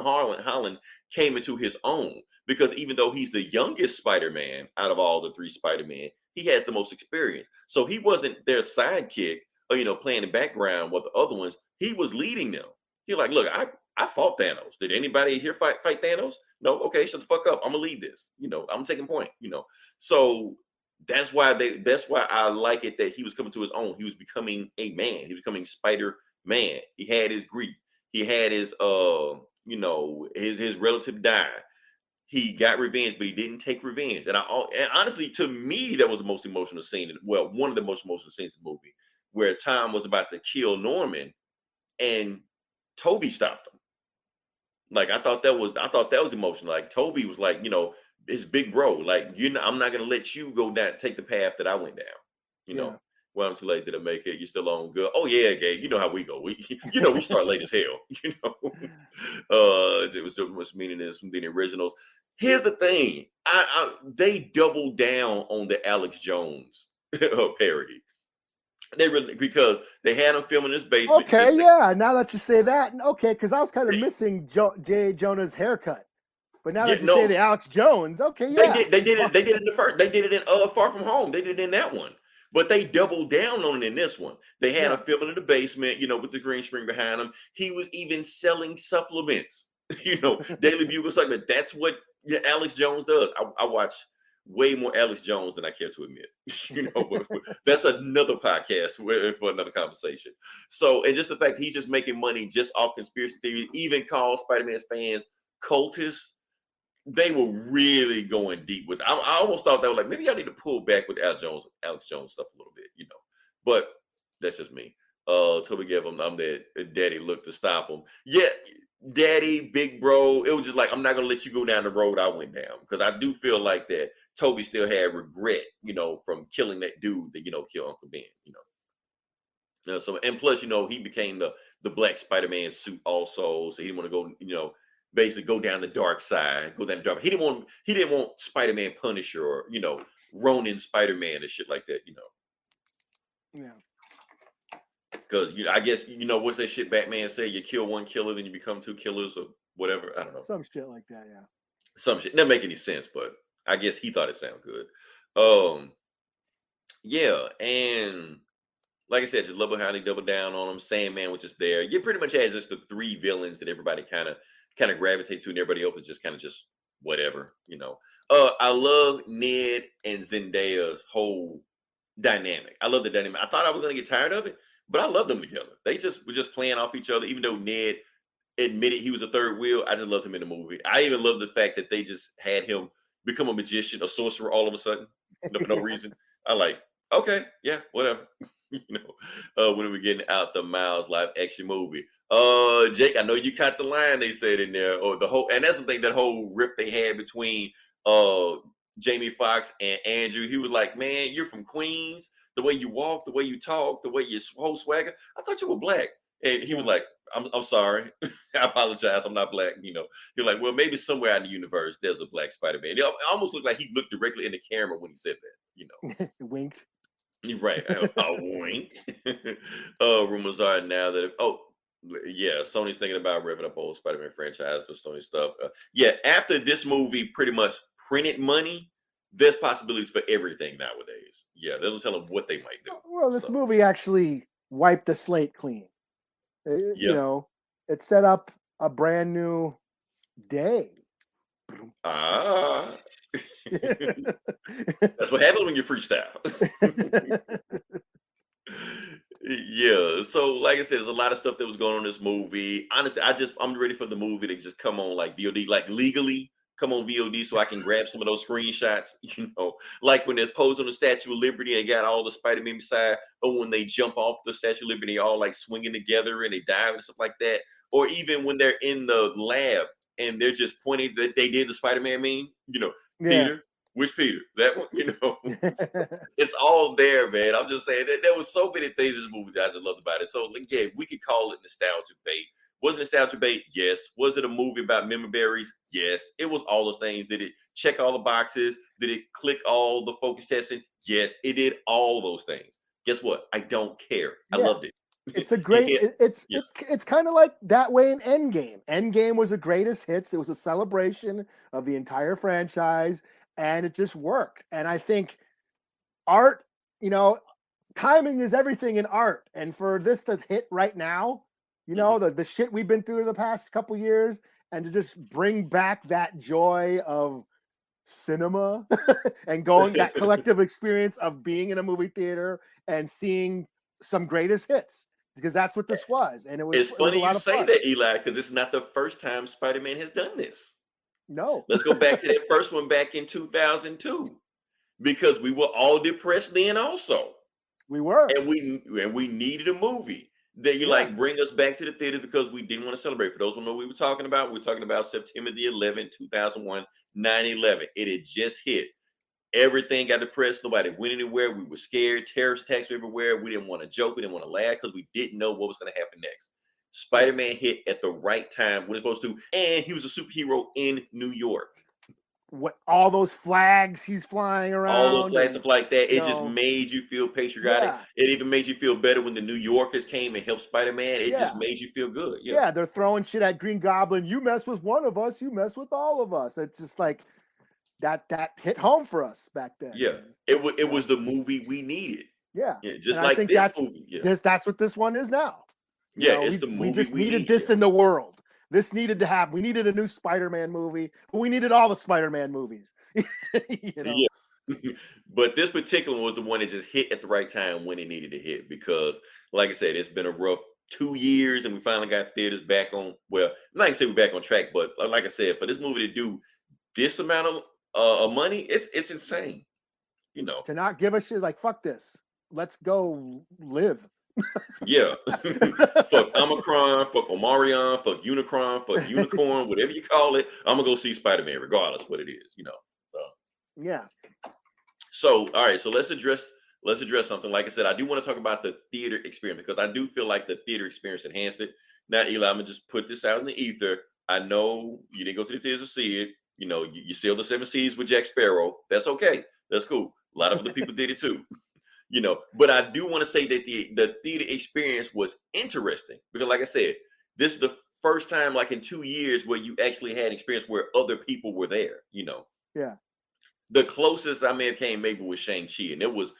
Holland came into his own, because even though he's the youngest Spider-Man out of all the three Spider-Men, he has the most experience. So he wasn't their sidekick or playing the background with the other ones. He was leading them. He's like, look, I fought Thanos. Did anybody here fight Thanos? No. Okay, shut the fuck up. I'm gonna lead this. I'm taking point. So that's why I like it that he was coming to his own. He was becoming a man. He was becoming Spider-Man. He had his grief. He had his his relative died. He got revenge, but he didn't take revenge. And honestly, to me, that was the most emotional scene. Well, one of the most emotional scenes in the movie, where Tom was about to kill Norman, and Toby stopped him. Like I thought that was emotional. Like Toby was like, his big bro. Like I'm not gonna let you go down, take the path that I went down. Well, I'm too late. Did I make it? You still on good? Oh yeah, Gabe. You know how we go. We start late as hell. It was so much meaningless from the originals. Here's the thing. They doubled down on the Alex Jones parody. They really, because they had him filming his basement. Okay, yeah. Now that you say that, okay, because I was kind of missing J. Jonah's haircut. But now that you say the Alex Jones, okay, yeah. They did it in the first. They did it in Far From Home. They did it in that one. But they doubled down on it in this one. They had him filming in the basement, with the green screen behind him. He was even selling supplements, Daily Bugle supplement. That's what Alex Jones does. I watch way more Alex Jones than I care to admit. But that's another podcast for another conversation. So, and just the fact he's just making money just off conspiracy theories, even called Spider-Man's fans cultists. They were really going deep with it. I almost thought they were like, maybe I need to pull back with Alex Jones stuff a little bit, But that's just me. Toby gave him, I'm that daddy look to stop him. Yeah, daddy, big bro. It was just like, I'm not gonna let you go down the road I went down, because I do feel like that Toby still had regret, from killing that dude that killed Uncle Ben. So, and plus, he became the Black Spider-Man suit also, so he didn't want to go, basically go down the dark side, go down the dark. He didn't want Spider-Man Punisher or Ronin Spider-Man and shit like that. Yeah. Because I guess what's that shit Batman say? You kill one killer, then you become two killers or whatever. I don't know. Some shit like that, yeah. Some shit. Doesn't make any sense, but I guess he thought it sounded good. Yeah, and like I said, just love how they double down on him. Sandman was just there. You pretty much had just the three villains that everybody kind of gravitate to, and everybody else is just kind of just whatever. I love Ned and Zendaya's whole dynamic. I love the dynamic. I thought I was gonna get tired of it, but I love them together. They just were just playing off each other. Even though Ned admitted he was a third wheel, I just loved him in the movie. I even love the fact that they just had him become a magician, a sorcerer, all of a sudden for no reason. I like, okay, yeah, whatever. When we're getting out the Miles live action movie. Jake, I know you caught the line they said in there, or the whole, and that's the thing, that whole rift they had between Jamie Foxx and Andrew. He was like, man, you're from Queens. The way you walk, the way you talk, the way you whole swagger. I thought you were black. And he was like, I'm sorry. I apologize. I'm not black. You're like, well, maybe somewhere out in the universe there's a black Spider-Man. It almost looked like he looked directly in the camera when he said that. Wink. You're right. A wink. Rumors are now that yeah, Sony's thinking about ripping up old Spider-Man franchise for Sony stuff. Yeah, after this movie pretty much printed money, there's possibilities for everything nowadays. Yeah, they don't tell them what they might do. Well, this So, movie actually wiped the slate clean. You yeah. know, it set up a brand new day. Ah. That's what happens when you freestyle. Yeah. So, like I said, there's a lot of stuff that was going on in this movie. Honestly, I'm ready for the movie to just come on like VOD, like legally come on VOD so I can grab some of those screenshots. Like when they're posed on the Statue of Liberty and they got all the Spider-Man beside, or when they jump off the Statue of Liberty, all like swinging together and they dive and stuff like that. Or even when they're in the lab and they're just pointing that they did the Spider-Man meme, Yeah. Peter, which Peter? That one, it's all there, man. I'm just saying that there was so many things in this movie that I just loved about it. So, yeah, we could call it nostalgia bait. Was it nostalgia bait? Yes. Was it a movie about memory berries? Yes. It was all those things. Did it check all the boxes? Did it click all the focus testing? Yes, it did all those things. Guess what? I don't care. I loved it. It's a great. It's kind of like that way in Endgame. Endgame was the greatest hits. It was a celebration of the entire franchise, and it just worked. And I think art, timing is everything in art. And for this to hit right now, the shit we've been through the past couple years, and to just bring back that joy of cinema and going that collective experience of being in a movie theater and seeing some greatest hits, because that's what this was. And it's funny you say that, Eli, because it's not the first time Spider-Man has done this. No. Let's go back to that first one back in 2002, because we were all depressed then also. We were. And we needed a movie that like bring us back to the theater because we didn't want to celebrate. For those who know what we were talking about, we're talking about September the 11th, 2001, 9/11. It had just hit. Everything got depressed. Nobody went anywhere. We were scared. Terrorist attacks were everywhere. We didn't want to joke. We didn't want to laugh because we didn't know what was going to happen next. Spider-Man hit at the right time when it's supposed to, and he was a superhero in New York. What all those flags he's flying around, all those flags, stuff like that. It just made you feel patriotic. Yeah. It even made you feel better when the New Yorkers came and helped Spider-Man. It just made you feel good. Yeah, they're throwing shit at Green Goblin. You mess with one of us, you mess with all of us. It's just like that hit home for us back then. Yeah, it was the movie we needed. Yeah, just like this movie. Yeah, that's what this one is now. It's the movie we just needed this in the world. This needed to happen. We needed a new Spider-Man movie, but we needed all the Spider-Man movies. Yeah. But this particular one was the one that just hit at the right time when it needed to hit, because, like I said, it's been a rough 2 years, and we finally got theaters back on. Well, I'm not gonna say we're back on track, but like I said, for this movie to do this amount of money, it's insane. To not give a shit, like, fuck this. Let's go live. Yeah. Fuck Omicron, fuck Omarion, fuck Unicron, fuck Unicorn, whatever you call it. I'm gonna go see Spider-Man regardless what it is, So yeah. So all right, so let's address something. Like I said, I do want to talk about the theater experience, because I do feel like the theater experience enhanced it. Now, Eli, I'm gonna just put this out in the ether. I know you didn't go to the theaters to see it. You sailed the 7 seas with Jack Sparrow. That's okay. That's cool. A lot of other people did it too. But I do want to say that the theater experience was interesting, because, like I said, this is the first time, like in 2 years, where you actually had experience where other people were there. Yeah. The closest I may have came maybe was Shang-Chi, and it was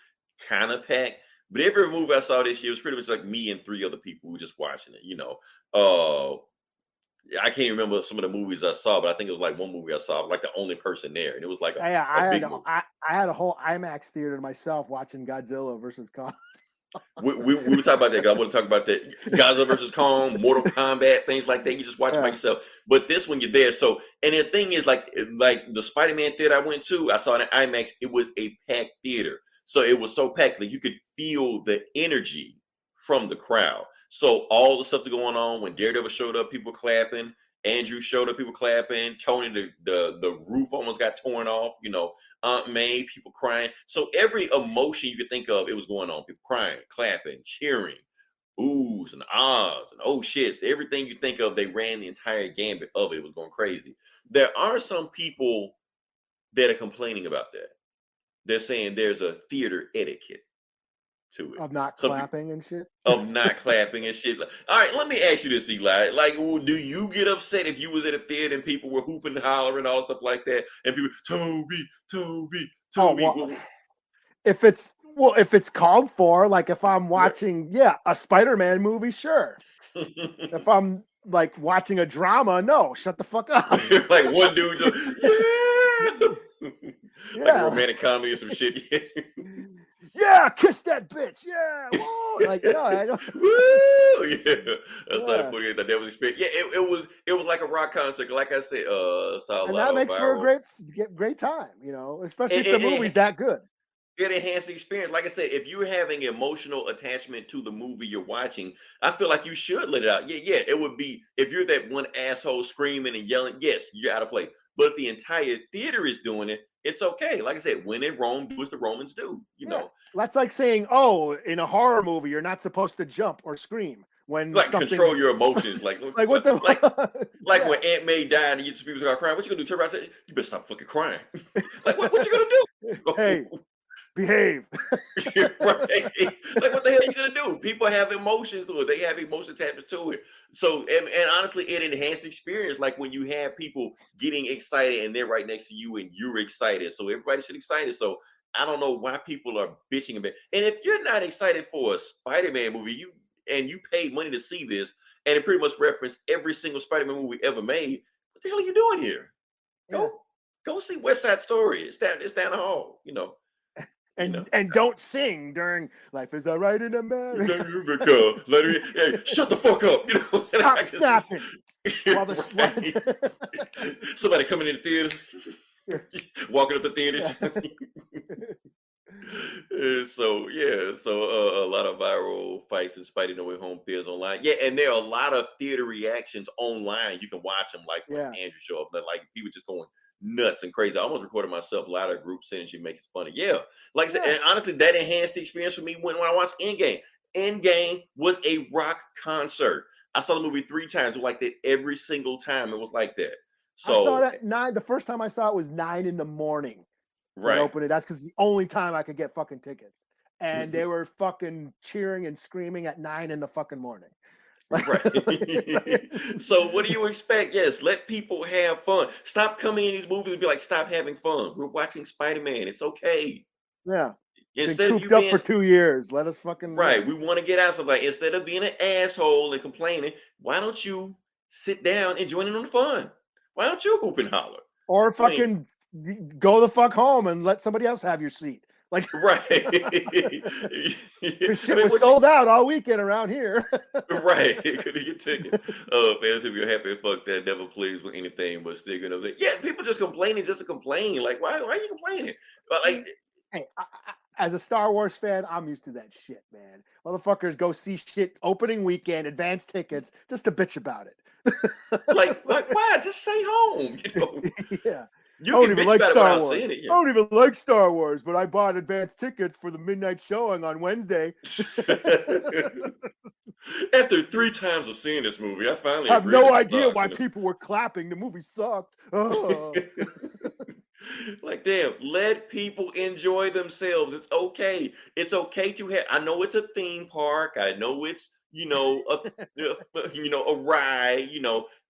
kind of packed. But every movie I saw this year was pretty much like me and 3 other people who were just watching it. I can't remember some of the movies I saw, but I think it was like one movie I saw, like the only person there, and it was like I had a whole IMAX theater to myself watching Godzilla versus Kong. we were talking about that. I want to talk about that. Godzilla versus Kong, Mortal Kombat, things like that. You just watch it by yourself. But this one, you're there. So, and the thing is, like the Spider-Man theater I went to, I saw it in IMAX. It was a packed theater, so it was so packed, like you could feel the energy from the crowd. So all the stuff that's going on, when Daredevil showed up, people clapping. Andrew showed up, people clapping. Tony, the roof almost got torn off. Aunt May, people crying. So every emotion you could think of, it was going on. People crying, clapping, cheering. oohs and ahs and oh shits. Everything you think of, they ran the entire gambit of it. It was going crazy. There are some people that are complaining about that. They're saying there's a theater etiquette to it. Of not Some people clapping and shit. of not clapping and shit. All right, let me ask you this, Eli. Like, do you get upset if you was at a theater and people were hooping and hollering, all stuff like that, and people, Toby, Toby, Oh, Toby? well, if it's called for, like if I'm watching, a Spider-Man movie, sure. If I'm like watching a drama, no, shut the fuck up. Like one dude just, like a romantic comedy or some shit. Yeah, kiss that bitch. Yeah, whoa. Like, no, I don't. Woo! Yeah, that's like putting it. That was experience. Yeah, it was like a rock concert. Like I said, saw a And lot that of makes for a viral. great time, especially if the movie's that good. It enhanced the experience. Like I said, if you're having emotional attachment to the movie you're watching, I feel like you should let it out. Yeah. It would be if you're that one asshole screaming and yelling, yes, you're out of place. But if the entire theater is doing it, it's okay. Like I said, when in Rome, do as the Romans do. You know, That's like saying, oh, in a horror movie, you're not supposed to jump or scream when like something. Control your emotions. Like what the like when Aunt May died and you people start crying. What you gonna do? Turn around and say, you better stop fucking crying. Like what you gonna do? Hey, behave. Right. Like what the hell are you gonna do? People have emotions to it. They have emotion attachment to it. So and honestly, it enhanced the experience. Like when you have people getting excited and they're right next to you and you're excited. So everybody should be excited. So I don't know why people are bitching about it. And if you're not excited for a Spider-Man movie, you paid money to see this, and it pretty much referenced every single Spider-Man movie ever made. What the hell are you doing here? Go see West Side Story. It's down the hall, And don't sing during Life Is Alright in America. Hey, shut the fuck up. Stop snapping. Somebody coming in the theater, walking up the theaters. So a lot of viral fights in Spidey No Way Home theaters online. Yeah, and there are a lot of theater reactions online. You can watch them, like when Andrew show up, like people just going nuts and crazy. I almost recorded myself. A lot of group saying she makes it funny. Yeah, like I said, and honestly, that enhanced the experience for me when I watched Endgame. Endgame was a rock concert. I saw the movie 3 times. It was like that every single time. It was like that. So I saw that 9. The first time I saw it was 9 in the morning. Right. Opened it. That's because the only time I could get fucking tickets, and they were fucking cheering and screaming at 9 in the fucking morning. Right. So what do you expect? Yes, let people have fun. Stop coming in these movies and be like, stop having fun. We're watching Spider-Man. It's okay. Yeah. Instead been cooped up for 2 years. Let us fucking right. We want to get out. So like, instead of being an asshole and complaining, why don't you sit down and join in on the fun? Why don't you hoop and holler? Or fucking go the fuck home and let somebody else have your seat. Like right. This shit was sold out all weekend around here. Right. Couldn't get tickets. Fans, if you're happy, fuck that. Never pleased with anything but sticking up there. Yeah, people just complaining just to complain. Like, why are you complaining? Like, hey, as a Star Wars fan, I'm used to that shit, man. Motherfuckers go see shit opening weekend, advance tickets, just to bitch about it. like why? Just stay home. Yeah. You don't even like Star Wars. I don't even like Star Wars, but I bought advance tickets for the midnight showing on Wednesday. After 3 times of seeing this movie, I finally have no idea why people were clapping. The movie sucked. Like, damn, let people enjoy themselves. It's okay. It's okay to have. I know it's a theme park. I know it's a ride.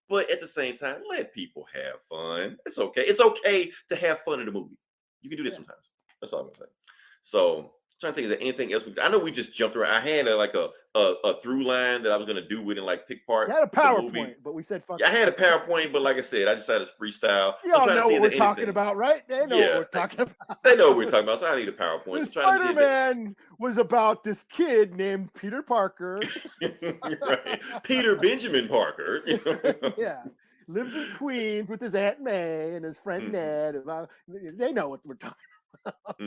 But at the same time, let people have fun. It's okay. It's okay to have fun in the movie. You can do this sometimes. That's all I'm gonna say. So, I'm trying to think, is there anything else? I know we just jumped around. I had a through line that I was gonna do with and like pick part. You had a PowerPoint, but we said fuck. Yeah, I had a PowerPoint, but like I said, I decided to freestyle. You all know what we're talking about, right? They know what we're talking about. They know what we're talking about. So I need a PowerPoint. Spider-Man was about this kid named Peter Parker. Right. Peter Benjamin Parker. Yeah. Lives in Queens with his Aunt May and his friend Ned. They know what we're talking about.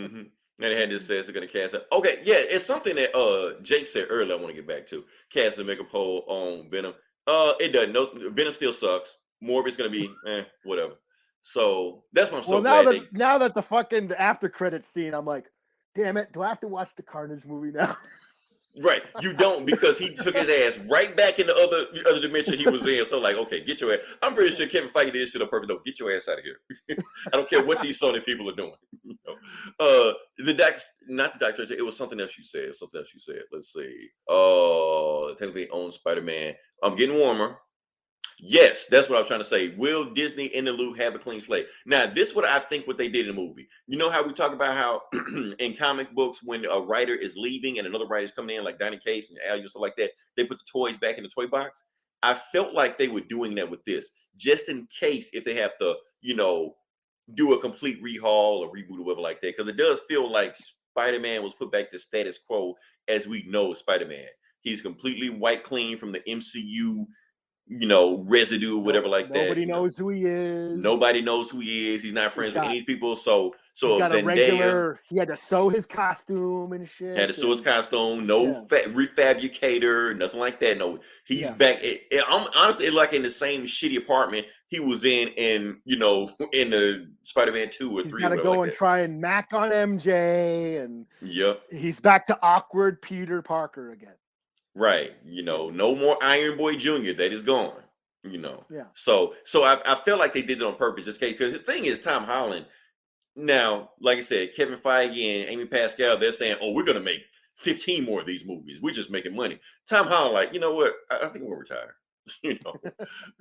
And it had this says they're going to cast it. Okay, yeah, it's something that Jake said earlier. I want to get back to cast and make a poll on Venom. It doesn't. No, Venom still sucks. Morbius going to be whatever. So that's what I'm so glad. Now that the fucking after credits scene, I'm like, damn it, do I have to watch the Carnage movie now? Right, you don't because he took his ass right back in the other dimension he was in. So like, okay, get your ass. I'm pretty sure Kevin Feige did this shit on purpose. No, get your ass out of here. I don't care what these Sony people are doing. You know? The doc, not the doctor. It was something else you said. Something else you said. Let's see. Technically own Spider-Man. I'm getting warmer. Yes, that's what I was trying to say. Will Disney and the Luke have a clean slate? Now, this is what I think what they did in the movie. You know how we talk about how in comic books, when a writer is leaving and another writer is coming in, like Donny Cates and Al, stuff like that, they put the toys back in the toy box. I felt like they were doing that with this, just in case if they have to, do a complete rehaul or reboot or whatever like that. Because it does feel like Spider-Man was put back to status quo as we know Spider-Man. He's completely wiped clean from the MCU residue, whatever like that. Nobody knows who he is. Nobody knows who he is. He's not friends with any of these people. So he's got Zendaya, he had to sew his costume and shit. Had to sew his costume. No refabricator, nothing like that. No, he's back. I'm honestly like in the same shitty apartment he was in in the Spider-Man 2 or 3. He's got to go and try and mac on MJ, and he's back to awkward Peter Parker again. Right. No more Iron Boy Jr. That is gone. So I feel like they did it on purpose. Because the thing is, Tom Holland, now, like I said, Kevin Feige and Amy Pascal, they're saying, oh, we're going to make 15 more of these movies. We're just making money. Tom Holland, like, you know what? I think we're retire.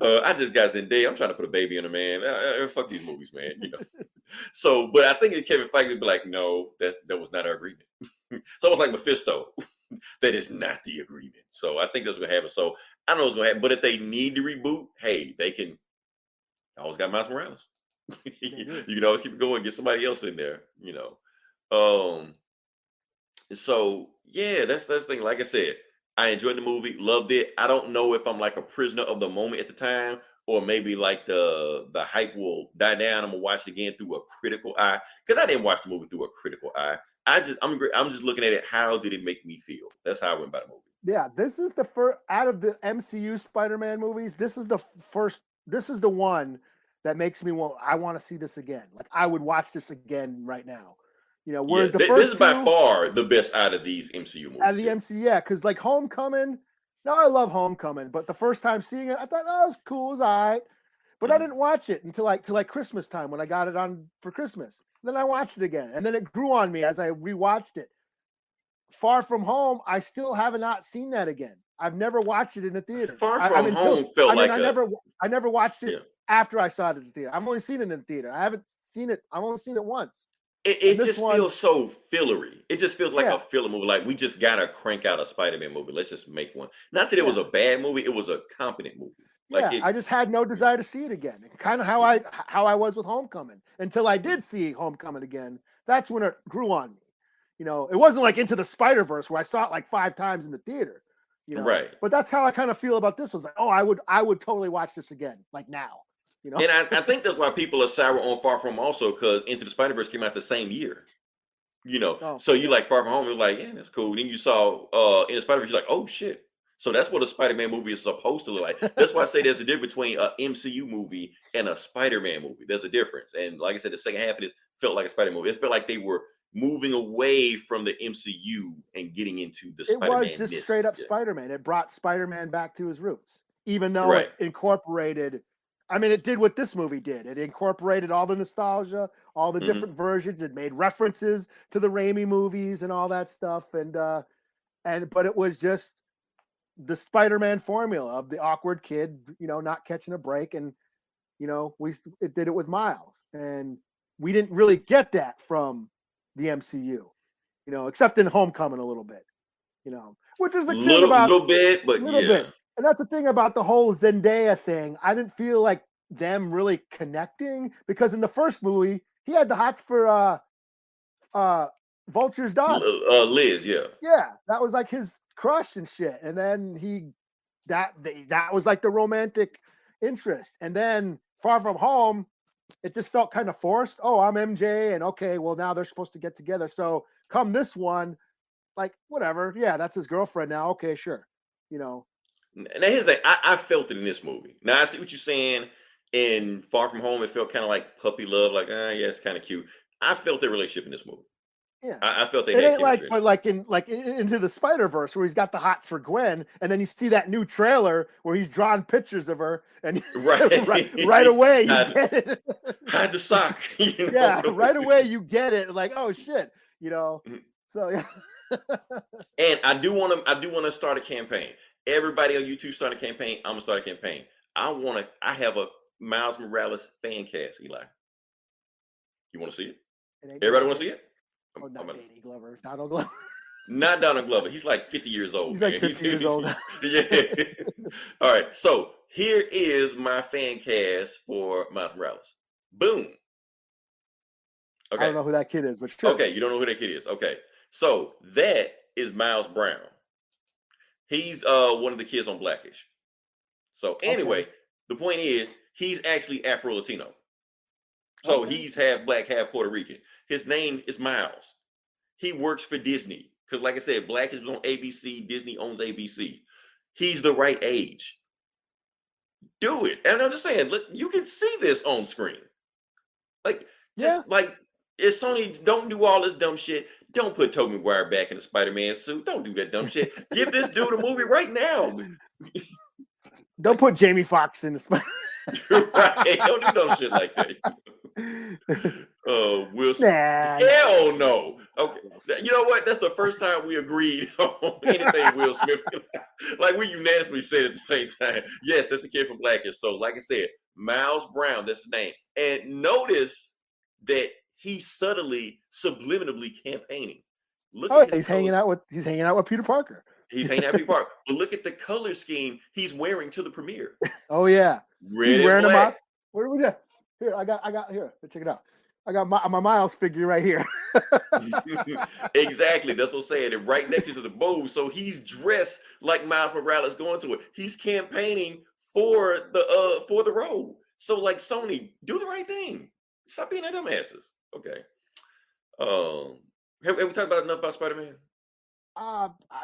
I just got Zendaya. I'm trying to put a baby in a man. Fuck these movies, man. So, but I think Kevin Feige would be like, no, that was not our agreement. It's almost like Mephisto. That is not the agreement. So I think that's what happen. So I don't know what's going to happen. But if they need to reboot, hey, they can. I always got Miles Morales. You can always keep it going, get somebody else in there. So yeah, that's the thing. Like I said, I enjoyed the movie, loved it. I don't know if I'm like a prisoner of the moment at the time, or maybe like the hype will die down. I'm gonna watch it again through a critical eye, because I didn't watch the movie through a critical eye. I'm just looking at it. How did it make me feel? That's how I went by the movie. Yeah, this is the first out of the MCU Spider-Man movies. This is the first. This is the one that makes me I want to see this again. Like I would watch this again right now. Whereas the first this is by far the best out of these MCU movies. Out of the MCU, yeah, because like Homecoming. Now I love Homecoming, but the first time seeing it, I thought, oh, it's cool, it's all right. But I didn't watch it until like Christmas time when I got it on for Christmas. Then I watched it again, and then it grew on me as I rewatched it. Far From Home, I still have not seen that again. I've never watched it in the theater. Far From Home felt like I never watched it after I saw it in the theater. I've only seen it in the theater. I haven't seen it. I've only seen it once. It just feels so fillery. It just feels like a filler movie. Like we just gotta crank out a Spider-Man movie. Let's just make one. Not that it was a bad movie. It was a competent movie. Like I just had no desire to see it again. Kind of how I was with Homecoming until I did see Homecoming again. That's when it grew on me. It wasn't like Into the Spider-Verse where I saw it like 5 times in the theater. Right. But that's how I kind of feel about this. Was like, oh, I would totally watch this again, like now. And I think that's why people are sour on Far From also, because Into the Spider-Verse came out the same year. So you like Far From Home, you're like, yeah, that's cool. Then you saw Into the Spider-Verse, you're like, oh shit. So that's what a Spider-Man movie is supposed to look like. That's why I say there's a difference between an MCU movie and a Spider-Man movie. There's a difference. And like I said, the second half of this felt like a Spider-Man movie. It felt like they were moving away from the MCU and getting into the Spider-Man. It was just straight up Spider-Man. It brought Spider-Man back to his roots, even though it incorporated. I mean, it did what this movie did. It incorporated all the nostalgia, all the different versions. It made references to the Raimi movies and all that stuff. But it was just the Spider-Man formula of the awkward kid, not catching a break. And, it did it with Miles. And we didn't really get that from the MCU, except in Homecoming a little bit, which is the thing about little bit, but little bit. And that's the thing about the whole Zendaya thing. I didn't feel like them really connecting, because in the first movie, he had the hots for Vulture's daughter. Liz, yeah. Yeah, that was like his crush and shit. And then that was like the romantic interest. And then Far From Home, it just felt kind of forced. Oh, I'm MJ, and okay, well, now they're supposed to get together. So come this one, like, whatever. Yeah, that's his girlfriend now. Okay, sure. Now here's the thing. I felt it in this movie. Now I see what you're saying. In Far From Home, it felt kind of like puppy love, like, yeah, it's kind of cute. I felt their relationship in this movie. Yeah. I felt they It had ain't like, chemistry. but Into the Spider-Verse where he's got the hot for Gwen, and then you see that new trailer where he's drawing pictures of her, and Right. right away you Hide, get it. hide the sock. You Yeah, know? right away you get it. Like, oh shit, you know. So yeah. And I do want to start a campaign. Everybody on YouTube start a campaign. I'm gonna start a campaign. I have a Miles Morales fan cast, Eli. You want to see it? Everybody want to see it? Oh, not Danny Glover, Donald Glover. Not Donald Glover. He's like 50 years old. He's man. like 50 years old. Yeah. All right. So here is my fan cast for Miles Morales. Boom. Okay. I don't know who that kid is, but sure. Okay. You don't know who that kid is. Okay. So that is Miles Brown. He's one of the kids on Blackish. So anyway, the point is he's actually Afro Latino. So he's half black, half Puerto Rican. His name is Miles. He works for Disney. Because like I said, Blackish was on ABC. Disney owns ABC. He's the right age. Do it. And I'm just saying, look, you can see this on screen. Like, just like it's Sony, don't do all this dumb shit. Don't put Tobey Maguire back in the Spider-Man suit. Don't do that dumb shit. Give this dude a movie right now. Don't put Jamie Foxx in the Spider. Right. Don't do dumb shit like that. Will Smith. Nah, Hell no. Okay. You know what? That's the first time we agreed on anything Will Smith. Like we unanimously said at the same time. Yes, that's a kid from Blackish. So, like I said, Miles Brown, that's the name. And notice that he's subtly, subliminally campaigning. Look at he's hanging out with Peter Parker. He's hanging out with Peter Parker. But look at the color scheme he's wearing to the premiere. Oh yeah. Red He's wearing and them black. up. What do we do? Here, I got here. Check it out. I got my Miles figure right here. Exactly. That's what I'm saying. And right next to the bow. So he's dressed like Miles Morales going to it. He's campaigning for the role. So like Sony, do the right thing. Stop being that dumbasses. Okay. Have we talked about enough about Spider-Man?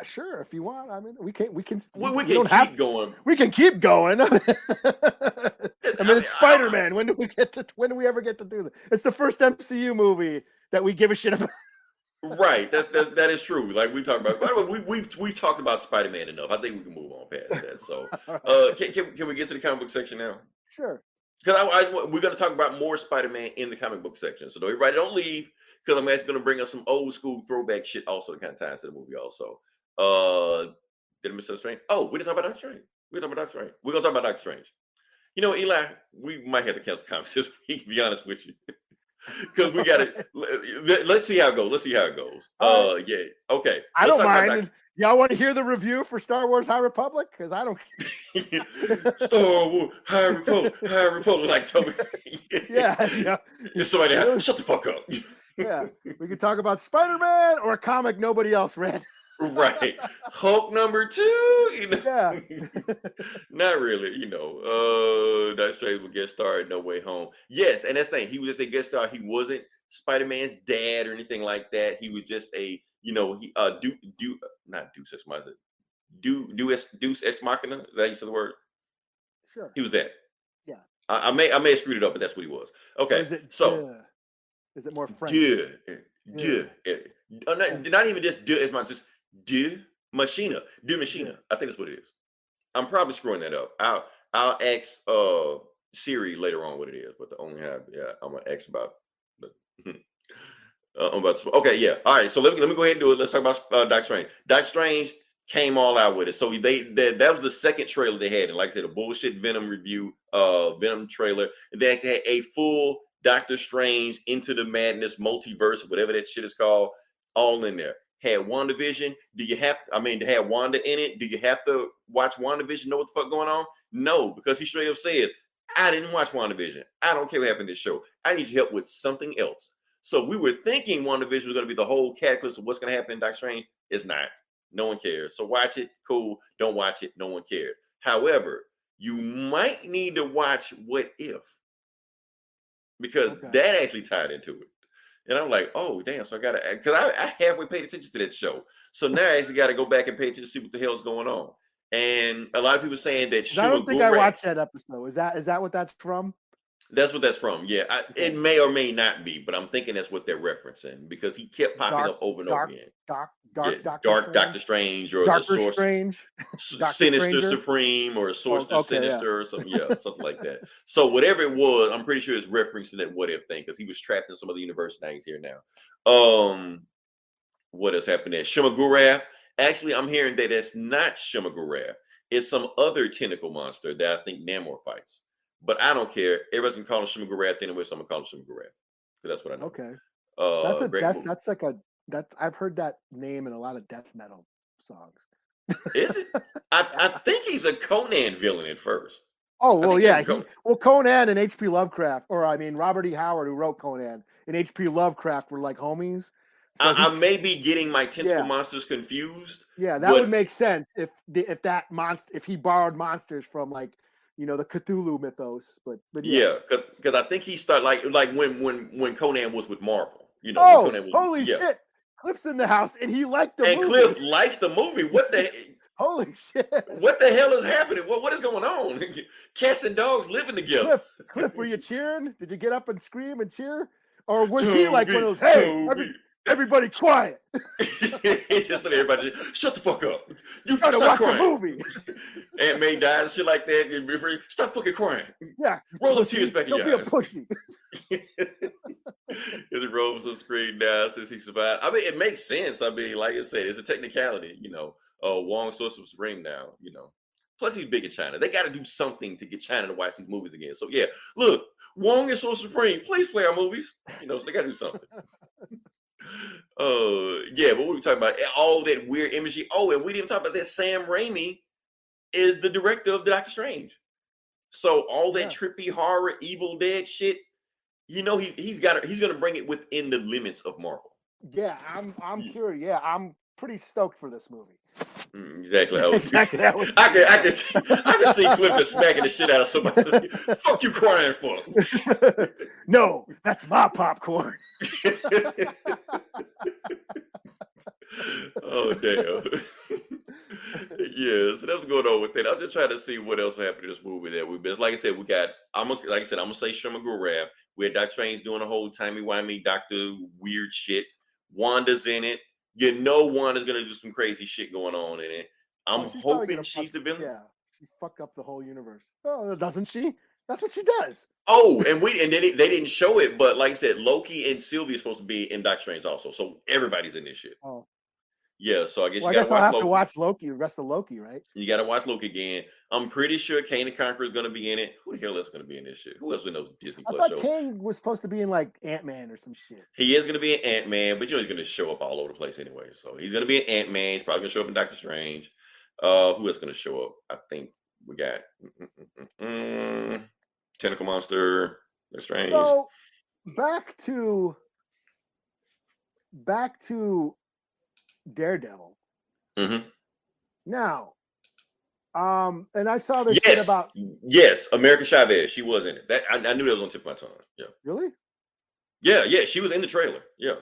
Sure, if you want. I mean, we can keep going. We can keep going. I mean, it's Spider-Man. When do we ever get to do this? It's the first MCU movie that we give a shit about. Right. That is true. Like we talked about. By the way, we've talked about Spider-Man enough. I think we can move on past that. So, can we get to the comic book section now? Sure. Because we're going to talk about more Spider-Man in the comic book section. So everybody don't leave. Because I'm actually going to bring up some old school throwback shit also that kind of ties to the movie also. Did I miss Doctor Strange? Oh, we didn't talk about Doctor Strange. We're going to talk about Doctor Strange. You know, Eli, we might have to cancel comics this week, to be honest with you. Because we got to, let's see how it goes. Yeah. Okay. I don't mind. Y'all want to hear the review for Star Wars High Republic? Because I don't. Star Wars High Republic, like Toby. Yeah. Somebody, shut the fuck up. Yeah, we could talk about Spider-Man or a comic nobody else read. Right. Hulk number 2, you know. Yeah. Not really, you know. That straight would get started No Way Home. Yes, and that's the thing. He was just a guest star. He wasn't Spider-Man's dad or anything like that. He was just a, you know, Deus Ex Machina. Is that how you say the word? Sure. He was that. Yeah. I may have screwed it up, but that's what he was. Okay. Is it more French? Not even just Deux, just Deux Machina. Deux Machina. I think that's what it is. I'm probably screwing that up. I'll ask Siri later on what it is, but I'm gonna ask about. Okay, yeah. All right, so let me go ahead and do it. Let's talk about Doctor Strange. Doctor Strange came all out with it. So that was the second trailer they had, and like I said, a bullshit Venom review, Venom trailer, and they actually had a full Doctor Strange Into the Madness multiverse, whatever that shit is called, all in there. Had WandaVision. To have Wanda in it, do you have to watch WandaVision, know what the fuck going on? No, because he straight up said, I didn't watch WandaVision. I don't care what happened in this show. I need your help with something else. So we were thinking WandaVision was going to be the whole cataclysm of what's going to happen in Doctor Strange. It's not. No one cares. So watch it. Cool. Don't watch it. No one cares. However, you might need to watch What If, because that actually tied into it. And I'm like, oh, damn. So I got to, because I halfway paid attention to that show. So now I actually got to go back and pay attention to see what the hell's going on. And a lot of people saying that I don't think I watched that episode. Is that what that's from? That's what that's from. Yeah, it may or may not be, but I'm thinking that's what they're referencing because he kept popping Dark, up over and over dark, again. Yeah, dark Doctor Dark Doctor Strange, Strange or the Darker Source Strange, Doctor Sinister Stranger. Supreme or Oh, Sorcerer okay, yeah. Sinister or something. Yeah, something like that. So whatever it was, I'm pretty sure it's referencing that what if thing because he was trapped in some other universe. Now he's here now. What has happened there? Shimagurath. Actually, I'm hearing that it's not Shimagurath. It's some other tentacle monster that I think Namor fights. But I don't care. Everybody's gonna call him Shimagurath anyway, so I'm gonna call him Shimagurath. Because that's what I know. Okay, that's a Great movie. that's like a that I've heard that name in a lot of death metal songs. Is it? I think he's a Conan villain at first. Oh I well, think yeah. he's a Conan and H.P. Lovecraft, or I mean Robert E. Howard, who wrote Conan, and H.P. Lovecraft were like homies. So I may be getting my tentacle yeah, monsters confused, yeah, that would but make sense if that monster if he borrowed monsters from like the Cthulhu mythos, but yeah. yeah, because I think he started like when Conan was with Marvel. When Oh, Conan was holy shit! Cliff's in the house, and he liked the and movie. Cliff likes the movie. Holy shit! What the hell is happening? What is going on? Cats and dogs living together. Cliff, were you cheering? Did you get up and scream and cheer, or was he Toby, like one of those? Hey, Toby. everybody, quiet! He just let everybody shut the fuck up. You Gotta stop watch crying. a movie. Aunt May dies, shit like that. Stop fucking crying. Yeah, Roll those tears back in don't your be eyes. a pussy. Is rolls on screen now since he survived. I mean, it makes sense. I mean, like I said, it's a technicality. Wong Source of Supreme now. Plus he's big in China. They got to do something to get China to watch these movies again. So yeah, look, Wong is so supreme. Please play our movies. So they got to do something. Yeah, but what were we talking about? All that weird imagery. Oh, and we didn't talk about that. Sam Raimi is the director of Doctor Strange. So all that trippy horror, Evil Dead shit. He's gonna bring it within the limits of Marvel. Yeah, I'm curious. Yeah, I'm pretty stoked for this movie. Exactly how Exactly how it- I can see Cliff just smacking the shit out of somebody. Fuck you crying for? No, that's my popcorn. Oh damn. Yeah, so that's going on with it. I'm just trying to see what else happened in this movie that we missed. Like I said, I'm gonna say Shimagurath. We had Doctor Strange doing a whole timey-wimey doctor weird shit. Wanda's in it. Wanda's gonna do some crazy shit going on in it. I'm hoping she's the villain. Yeah, she fucked up the whole universe. Oh, doesn't she? That's what she does. Oh, and they didn't show it, but like I said, Loki and Sylvie are supposed to be in Doctor Strange also. So everybody's in this shit. Oh. Yeah, so I guess Well, you I gotta guess I'll watch have Loki. to watch Loki, the rest of Loki, right? You gotta watch Loki again. I'm pretty sure Kane the Conqueror is gonna be in it. Who the hell is gonna be in this shit? Who else in those Disney I Plus thought shows? King was supposed to be in like Ant-Man or some shit. He is gonna be an Ant-Man, but he's gonna show up all over the place anyway. So he's gonna be an Ant-Man. He's probably gonna show up in Doctor Strange. Who else gonna show up? I think we got Tentacle Monster, Doctor Strange. So back to Daredevil. Mm-hmm. Now, and I saw this shit about America Chavez. She was in it. That I knew that was on the tip of my tongue. Yeah. Really? Yeah. She was in the trailer. Yeah.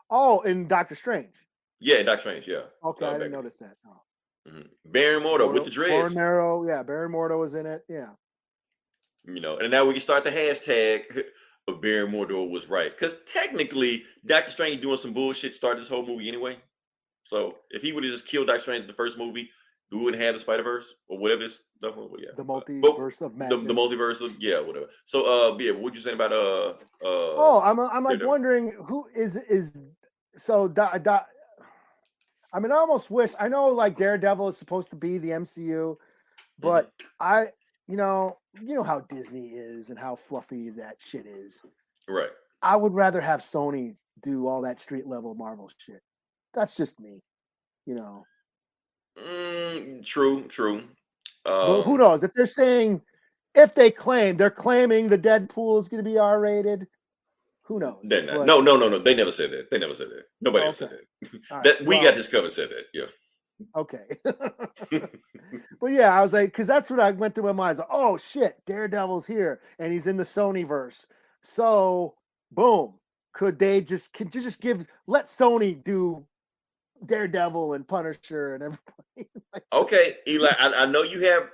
Oh, in Doctor Strange. Yeah, Doctor Strange. Yeah. Okay, I didn't notice that. Oh. Mm-hmm. Baron Mordo with the dreads. Baron Mordo was in it. Yeah. And now we can start the hashtag. Baron Mordo was right, because technically Doctor Strange doing some bullshit started this whole movie anyway. So if he would have just killed Doctor Strange in the first movie, we wouldn't have the Spider-Verse or whatever this stuff was. Yeah, the multiverse of madness. The multiverse of whatever. So what you saying about I'm like wondering who is so I mean, I almost wish, I know like Daredevil is supposed to be the MCU, but you know how Disney is and how fluffy that shit is. Right. I would rather have Sony do all that street level Marvel shit. That's just me, True. But who knows? If they're claiming the Deadpool is going to be R-rated. Who knows? No. They never said that. Nobody ever said that. We got this covered. Said that. Yeah. Okay. But yeah, I was like, because that's what I went through my mind. Like, oh shit, Daredevil's here and he's in the Sonyverse. So boom, could you just let Sony do Daredevil and Punisher and everybody? Okay, Eli, I know you have,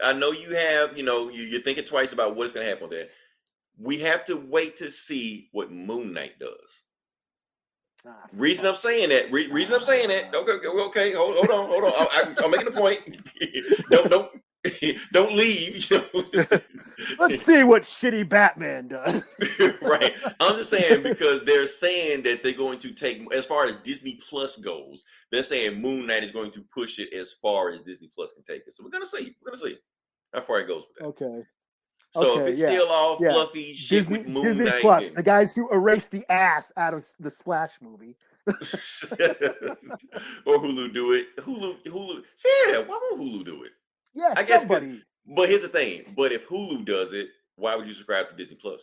you're thinking twice about what's gonna happen there. we have to wait to see what Moon Knight does. Reason fuck. I'm saying that. Reason I'm saying that. Okay. Hold on. I'm making a point. don't leave. Let's see what shitty Batman does. Right. I'm just saying because they're saying that they're going to take, as far as Disney Plus goes, they're saying Moon Knight is going to push it as far as Disney Plus can take it. So we're gonna see. We're gonna see how far it goes with that. Okay. So if it's still all fluffy shit with Moon Disney Knight, Plus, and the guys who erased the ass out of the Splash movie. or Hulu do it. Hulu. Yeah, why won't Hulu do it? Yeah, I guess. somebody. But here's the thing. But if Hulu does it, why would you subscribe to Disney Plus?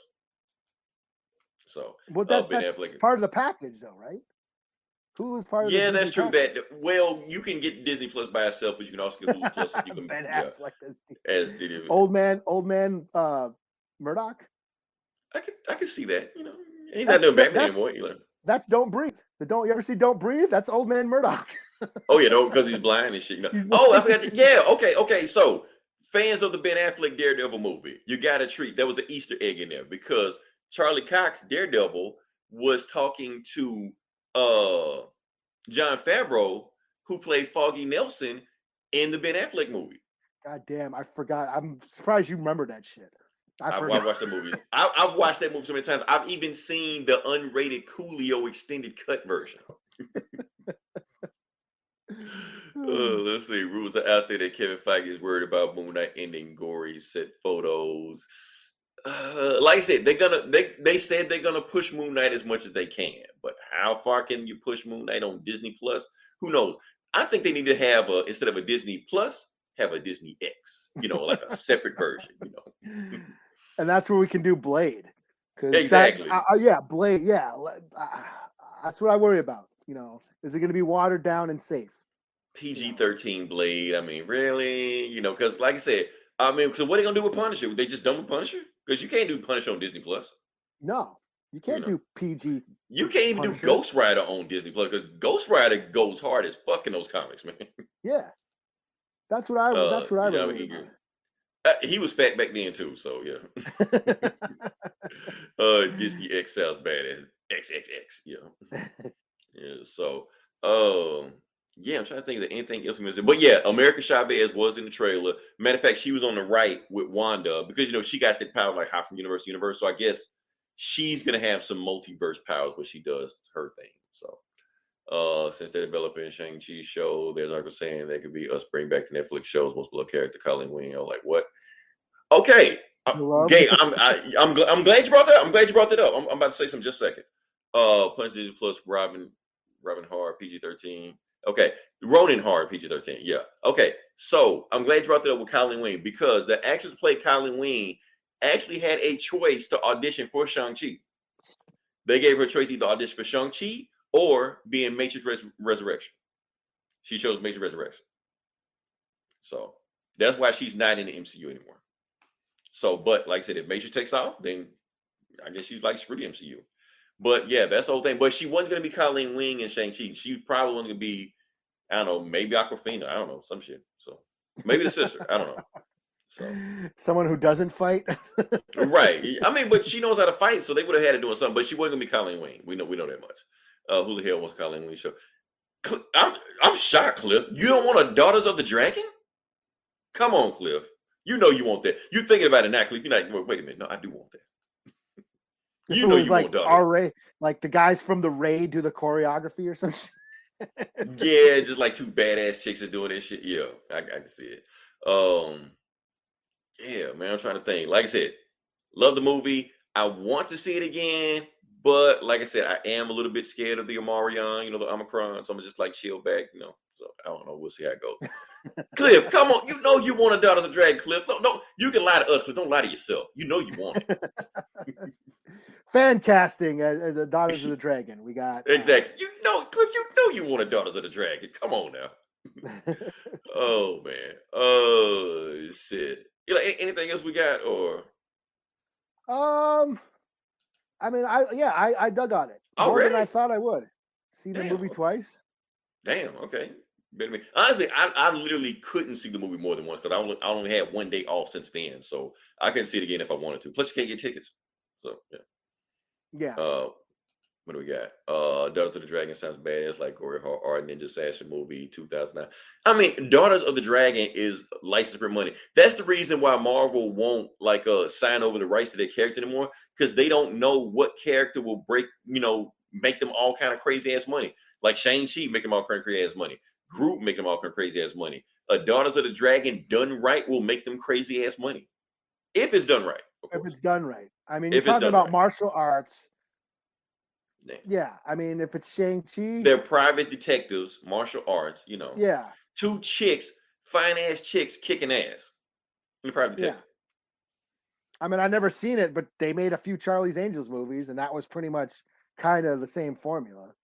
So, Well, Ben that's Affleck. part of the package, though, right? Hulu's part of the Yeah, Disney that's true. package. Well, you can get Disney Plus by itself, but you can also get Hulu Plus. If you can, Ben Affleck as Disney. old man, Murdoch. I can see that. You know, he's not doing Batman anymore. That's Don't Breathe. You ever see Don't Breathe? That's old man Murdoch. Oh yeah, because he's blind and shit. You know? I forgot. Yeah, okay. So fans of the Ben Affleck Daredevil movie, you got to treat. There was an Easter egg in there because Charlie Cox Daredevil was talking to Jon Favreau, who played Foggy Nelson in the Ben Affleck movie. God damn, I forgot. I'm surprised you remember that shit. I watched the movie. I've watched that movie so many times. I've even seen the unrated Coolio extended cut version. Let's see. Rules are out there that Kevin Feige is worried about Moon Knight ending gory set photos. Like I said, they said they're gonna push Moon Knight as much as they can, but how far can you push Moon Knight on Disney Plus? Who knows? I think they need to have instead of a Disney Plus, have a Disney X. You know, like a separate version. You know, and that's where we can do Blade. Exactly. Blade. Yeah, that's what I worry about. You know, is it going to be watered down and safe? PG-13 Blade. I mean, really? You know, because like I said, because what are they gonna do with Punisher? They just done with Punisher? Because you can't do Punisher on Disney Plus. No, you can't do PG. You can't even do Ghost Rider on Disney Plus because Ghost Rider goes hard as fuck in those comics, man. Yeah, that's what I. That's what I remember. He was fat back then too, so yeah. Disney X sounds badass. XXX, yeah. Yeah. So, yeah, I'm trying to think of anything else we missed. But yeah, America Chavez was in the trailer. Matter of fact, she was on the right with Wanda because she got that power like hot from universe to universe. So I guess she's gonna have some multiverse powers when she does her thing. So since they're developing Shang-Chi show, there's article saying they could be us bring back the Netflix show's most beloved character, Colleen Wing. I'm like, what? Okay. Gay, I'm glad you brought that up. I'm glad you brought that up. I'm about to say something just a second. Punch Disney Plus Robin Hard, PG-13. Okay, Ronin Hard, PG-13. Yeah. Okay, so I'm glad you brought that up with Colleen Wing because the actress who played Colleen Wing actually had a choice to audition for Shang-Chi. They gave her a choice to either audition for Shang-Chi or be in Matrix Resurrection. She chose Matrix Resurrection. So that's why she's not in the MCU anymore. So, but like I said, if Matrix takes off, then I guess she's like, screw the MCU. But yeah, that's the whole thing. But she wasn't going to be Colleen Wing in Shang-Chi. She probably wasn't going to be, I don't know, maybe Aquafina. I don't know, some shit. So maybe the sister. I don't know. So someone who doesn't fight. Right. I mean, but she knows how to fight, so they would have had to do something. But she wasn't going to be Colleen Wing. We know that much. Who the hell was Colleen Wing show? I'm shocked, Cliff. You don't want a Daughters of the Dragon? Come on, Cliff. You know you want that. You're thinking about it now, Cliff. You're like, wait a minute. No, I do want that. You know you like want like the guys from the Raid do the choreography or something. Yeah, just like two badass chicks are doing this shit. Yeah, I can see it. Yeah, man, I'm trying to think. Like I said, love the movie. I want to see it again, but like I said, I am a little bit scared of the Omarion, the Omicron. So I'm just like chill back, So I don't know. We'll see how it goes. Cliff, come on. You know you want a Daughters of the Dragon, Cliff. No, you can lie to us, but don't lie to yourself. You know you want it. Fan casting as the Daughters of the Dragon. We got exactly. Cliff, you want a Daughters of the Dragon. Come on now. Oh man. Oh shit. Anything else we got or? I mean, I dug on it more than I thought I would. See the movie twice. Damn. Okay. Honestly, I literally couldn't see the movie more than once because I only had one day off since then, so I couldn't see it again if I wanted to. Plus, you can't get tickets. So yeah. Yeah. What do we got? Daughters of the Dragon sounds badass, like Gory Hard Ninja Assassin movie 2009. I mean, Daughters of the Dragon is licensed for money. That's the reason why Marvel won't like sign over the rights to their characters anymore, because they don't know what character will make them all kind of crazy ass money. Like Shang-Chi make them all kind of crazy ass money. Groot make them all kind of crazy ass money. Daughters of the Dragon done right will make them crazy ass money. If it's done right, of If course. it's done right. I mean, If you're it's talking done about right. martial arts. Yeah. Yeah. I mean, if it's Shang-Chi. They're private detectives, martial arts, Yeah. two chicks, fine ass chicks kicking ass in the private Yeah. detective. I mean, I've never seen it, but they made a few Charlie's Angels movies, and that was pretty much kind of the same formula,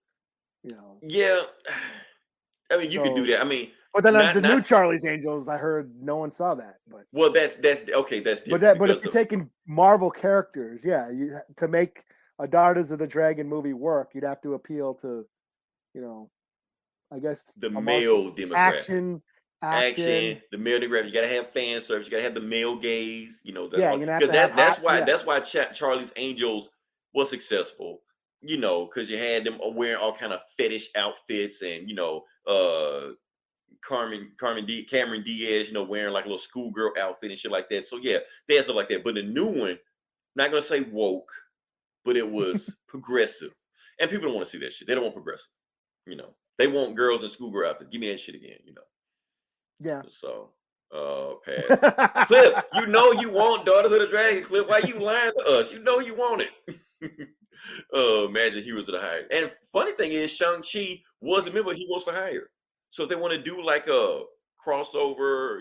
you know. Yeah. I mean, you could do So, that. I mean, but then the new not Charlie's Angels, I heard no one saw that. But well, that's okay, that's different but if because you're taking Marvel characters, yeah, to make a Daughters of the Dragon movie work, you'd have to appeal to, I guess the a male martial demographic. action. The male demographic. You gotta have fan service. You gotta have the male gaze. That's Yeah, all. you're gonna have Because to have that's hot. why Yeah, that's why Charlie's Angels was successful. Because you had them wearing all kind of fetish outfits, and Cameron Diaz, wearing like a little schoolgirl outfit and shit like that. So yeah, they had stuff like that. But the new one, not gonna say woke, but it was progressive, and people don't want to see that shit. They don't want progressive. They want girls in schoolgirl outfits. Give me that shit again. yeah. So, pass. Clip, you want Daughters of the Dragon. Clip, why you lying to us? You know you want it. Imagine he was at a hire. And funny thing is, Shang-Chi was a member. He was for hire. So if they want to do like a crossover,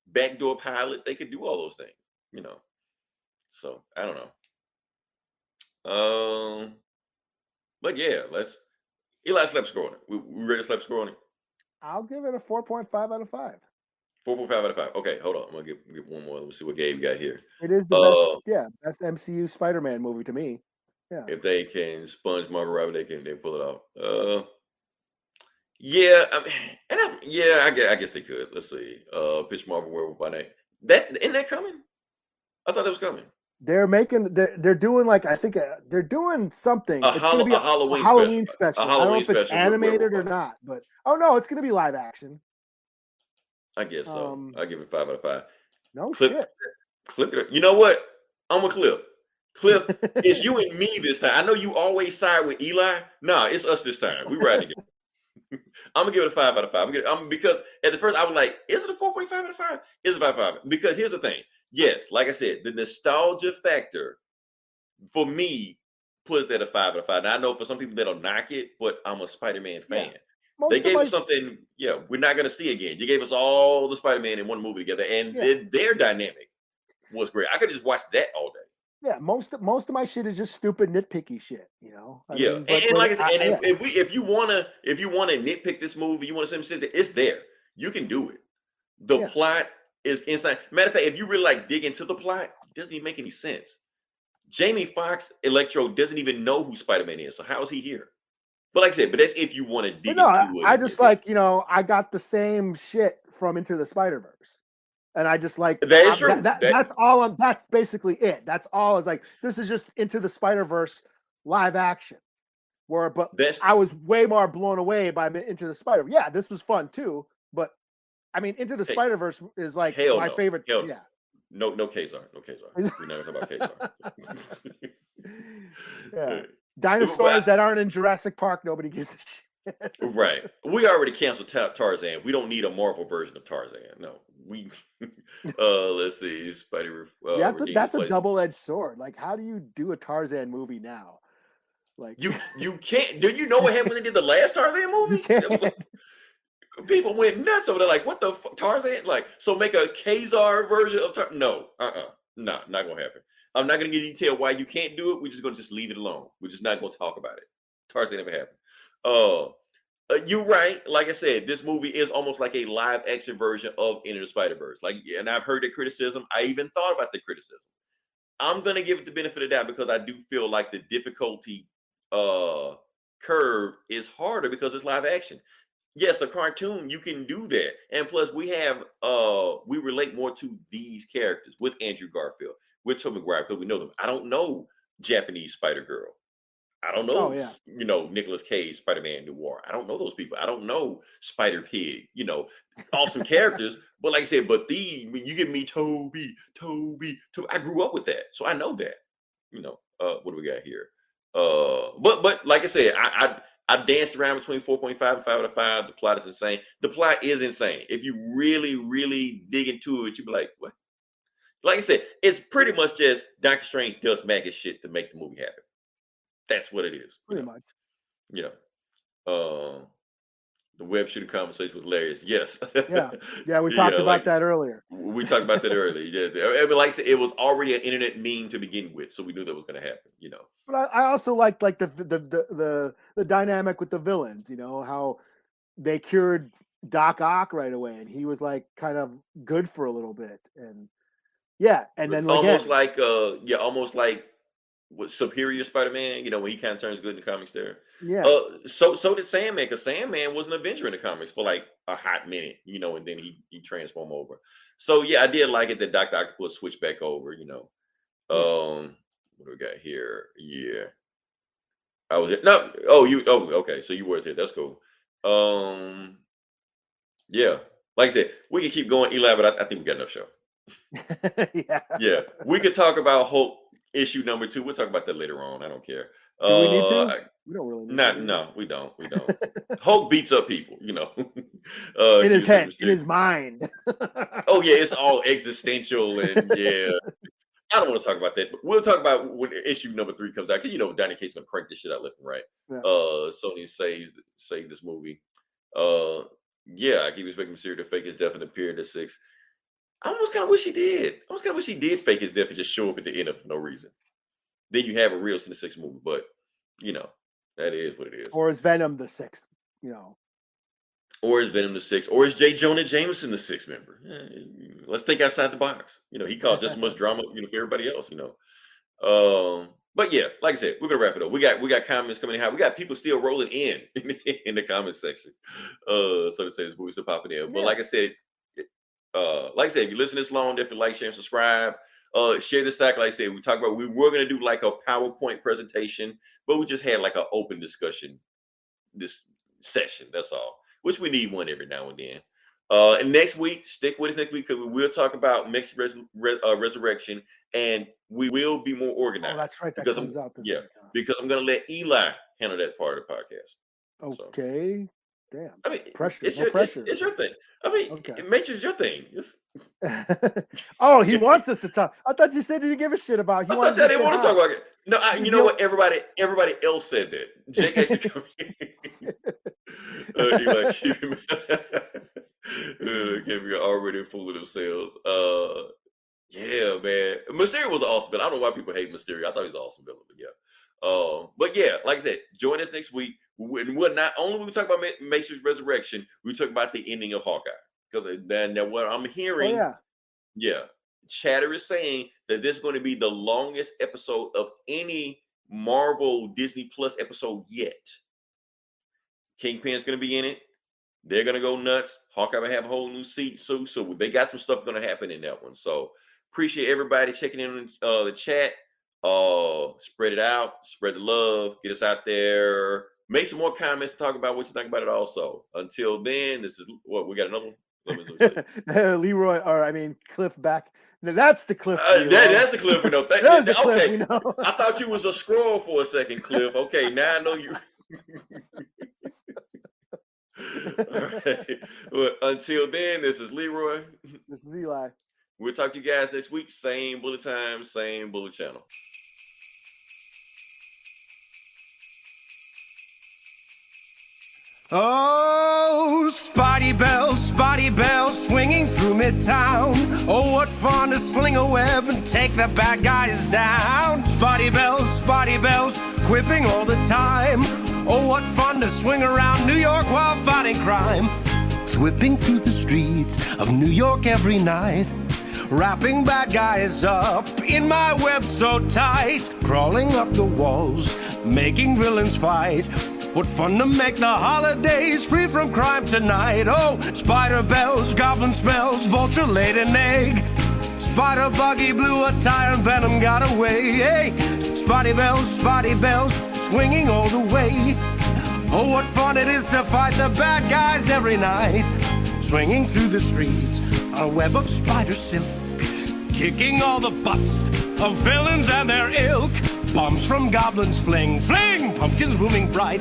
backdoor pilot, they could do all those things. So I don't know. But yeah, Eli slept scoring. We ready to sleep scoring? I'll give it a 4.5 out of 5. 4.5 out of 5. Okay, hold on. I'm gonna get one more. Let me see what Gabe got here. It is the best MCU Spider-Man movie to me. Yeah. If they can sponge Margot Robbie, they can pull it off. Yeah, I guess they could. Let's see. Pitch Marvel Werewolf by Night. Isn't that coming? I thought that was coming. They're doing like, I think they're doing something. It's going to be a Halloween special. A I don't know Halloween if it's special with animated or Werewolf. not, but no, it's going to be live action. I guess so. I'll give it 5 out of 5. No shit. Clip. You know what? I'm a Clip. Cliff, it's you and me this time. I know you always side with Eli. Nah, it's us this time. We ride together. I'm gonna give it a 5 out of 5. Because at the first I was like, is it a 4.5 out of 5? Is it about 5? Because here's the thing. Yes, like I said, the nostalgia factor for me puts that a 5 out of 5. Now I know for some people that'll knock it, but I'm a Spider-Man fan. Yeah. They gave us something, we're not gonna see again. You gave us all the Spider-Man in one movie together, and their dynamic was great. I could just watch that all day. Yeah, most of my shit is just stupid nitpicky shit, I mean, and like I said, if you wanna nitpick this movie, you want to say it's there. You can do it. The plot is insane. Matter of fact, if you really dig into the plot, it doesn't even make any sense. Jamie Foxx, Electro, doesn't even know who Spider-Man is, so how is he here? But like I said, that's if you want to dig into it. I just I got the same shit from Into the Spider-Verse. And I just like that is true. That's all. That's basically it. That's all. It's like this is just Into the Spider-Verse live action. I was way more blown away by Into the Spider. Yeah, this was fun too. But I mean, Into the Spider-Verse is like my favorite. Yeah. No Kazar. We're not talking about Kazar. Yeah. Dinosaurs that aren't in Jurassic Park. Nobody gives a shit. Right. We already canceled Tarzan. We don't need a Marvel version of Tarzan. No. We let's see. Spider. That's a double-edged sword. Like, how do you do a Tarzan movie now? Like you can't. Do you know what happened when they did the last Tarzan movie? People went nuts over there. Like, what the fuck, Tarzan? Like, so make a Kazar version of Tarzan? No. Nah, not gonna happen. I'm not gonna get detail why you can't do it. We're just gonna leave it alone. We're just not gonna talk about it. Tarzan never happened. You're right. Like I said, this movie is almost like a live action version of Into the Spider-Verse. And I've heard that criticism. I even thought about the criticism. I'm gonna give it the benefit of the doubt because I do feel like the difficulty curve is harder because it's live action. Yes, a cartoon, you can do that. And plus we relate more to these characters with Andrew Garfield, with Tobey Maguire, because we know them. I don't know Japanese Spider-Girl. I don't know, Oh, yeah. Nicolas Cage, Spider-Man Noir. I don't know those people. I don't know Spider-Pig, awesome characters. But like I said, when you give me Toby, I grew up with that. So I know that, what do we got here? But like I said, I danced around between 4.5 and 5 out of 5. The plot is insane. The plot is insane. If you really, really dig into it, you'd be like, what? Like I said, it's pretty much just Doctor Strange does maggot shit to make the movie happen. That's what it is. Pretty much. Yeah. The web shooter conversation was hilarious. Yes. Yeah, we talked about that earlier. We talked about that earlier. Yeah. I mean, like I said, it was already an internet meme to begin with, so we knew that was going to happen. But I also liked the dynamic with the villains. How they cured Doc Ock right away, and he was like kind of good for a little bit, and then almost like with Superior Spider-Man, when he kind of turns good in the comics there. Yeah. So did Sandman, because Sandman was an Avenger in the comics for like a hot minute, and then he transformed over. So yeah, I did like it that Dr. Octopus switched back over, What do we got here? Yeah. I was no. Okay. So you were here. That's cool. Yeah. Like I said, we can keep going, Eli, but I think we got enough show. Yeah. We could talk about Hulk issue number 2. We'll talk about that later on. I don't care. Do we need to? We don't really need to. No, we don't. Hulk beats up people, in his head, in his mind. Oh yeah, it's all existential, and yeah. I don't want to talk about that, but we'll talk about when issue number 3 comes out, because Donny Cates gonna crank this shit out left and right. Yeah. Sony saved this movie. I keep expecting Mysterio to fake his death and appear at the 6. I almost kind of wish he did. He did fake his death and just show up at the end for no reason. Then you have a real Sinister Six movie, but that is what it is. Or is Venom the 6th? Or is Venom the 6th? Or is J. Jonah Jameson the 6th member? Let's think outside the box. He caused just as much drama, for everybody else. But yeah, like I said, we're gonna wrap it up. We got comments coming in. We got people still rolling in the comment section. So to say, this movie's still popping in. But like I said, if you listen this long, definitely like, share, and subscribe. Share this out. Like I said, we were gonna do like a PowerPoint presentation, but we just had like an open discussion this session. That's all. Which we need one every now and then. And next week, stick with us next week, because we will talk about Mexican Resurrection, and we will be more organized. Oh, that's right. That comes out this week. Because I'm going to let Eli handle that part of the podcast. Okay. So. Damn. I mean, pressure. It's your thing. I mean, okay. Matrix is your thing. Oh, he wants us to talk. I thought you said he didn't give a shit about. I thought you didn't want to talk about it. No, you know what? Everybody else said that. Jake actually come in. Eli, can't be already full of themselves. Yeah, man. Mysterio was awesome, but I don't know why people hate Mysterio. I thought he was an awesome villain, but yeah. But yeah, like I said, join us next week. We'll not only will we talk about Matrix Resurrection, we talk about the ending of Hawkeye. Because then what I'm hearing, chatter is saying that this is going to be the longest episode of any Marvel Disney Plus episode yet. Kingpin's going to be in it. They're going to go nuts. Hawkeye will have a whole new seat. So they got some stuff going to happen in that one. So appreciate everybody checking in on the chat. Spread it out. Spread the love. Get us out there. Make some more comments to talk about what you think about it also. Until then, this is what we got another one. Leroy, or I mean Cliff back. Now that's the Cliff. That's the Cliff. No, that's the Cliff, you know? I thought you was a scroll for a second, Cliff. Okay, now I know you. All right. Well, until then, this is Leroy. This is Eli. We'll talk to you guys next week. Same bullet time, same bullet channel. Oh, Spotty bells swinging through Midtown. Oh, what fun to sling a web and take the bad guys down. Spotty bells, quipping all the time. Oh, what fun to swing around New York while fighting crime. Whipping through the streets of New York every night. Wrapping bad guys up in my web so tight. Crawling up the walls, making villains fight. What fun to make the holidays free from crime tonight. Oh, spider bells, goblin smells, vulture laid an egg. spider buggy blew a tire and venom got away. Hey, Spotty bells, swinging all the way. Oh, what fun it is to fight the bad guys every night. Swinging through the streets on a web of spider silk, kicking all the butts of villains and their ilk. Bombs from goblins fling, pumpkins booming bright.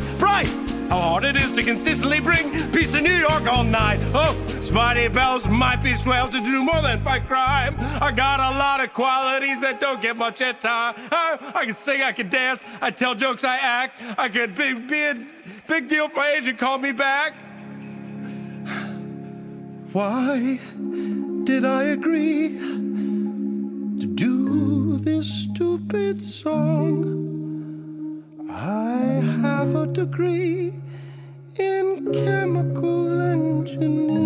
How hard it is to consistently bring peace to New York all night. Oh, Spidey bells might be swell to do more than fight crime. I got a lot of qualities that don't get much at time. I can sing, I can dance, I tell jokes, I act. I could be a big deal for agent, call me back. Why did I agree to do this stupid song? I have a degree in chemical engineering.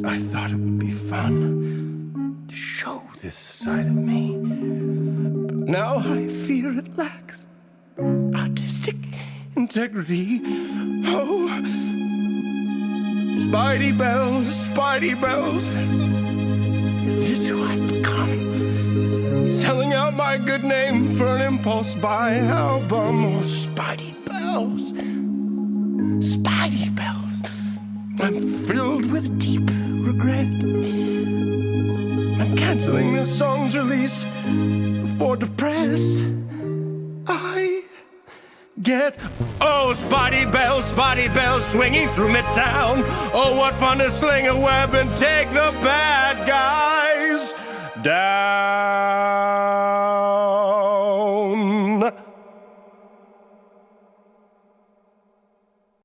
I thought it would be fun to show this side of me, but now I fear it lacks artistic integrity. Oh, Spidey bells, is this who I've become? Selling out my good name for an impulse buy album. Oh, Spidey bells, I'm filled with deep regret. I'm canceling this song's release for the press. I get, oh, Spidey bells, swinging through midtown. Oh, what fun to sling a web and take the bad guys down.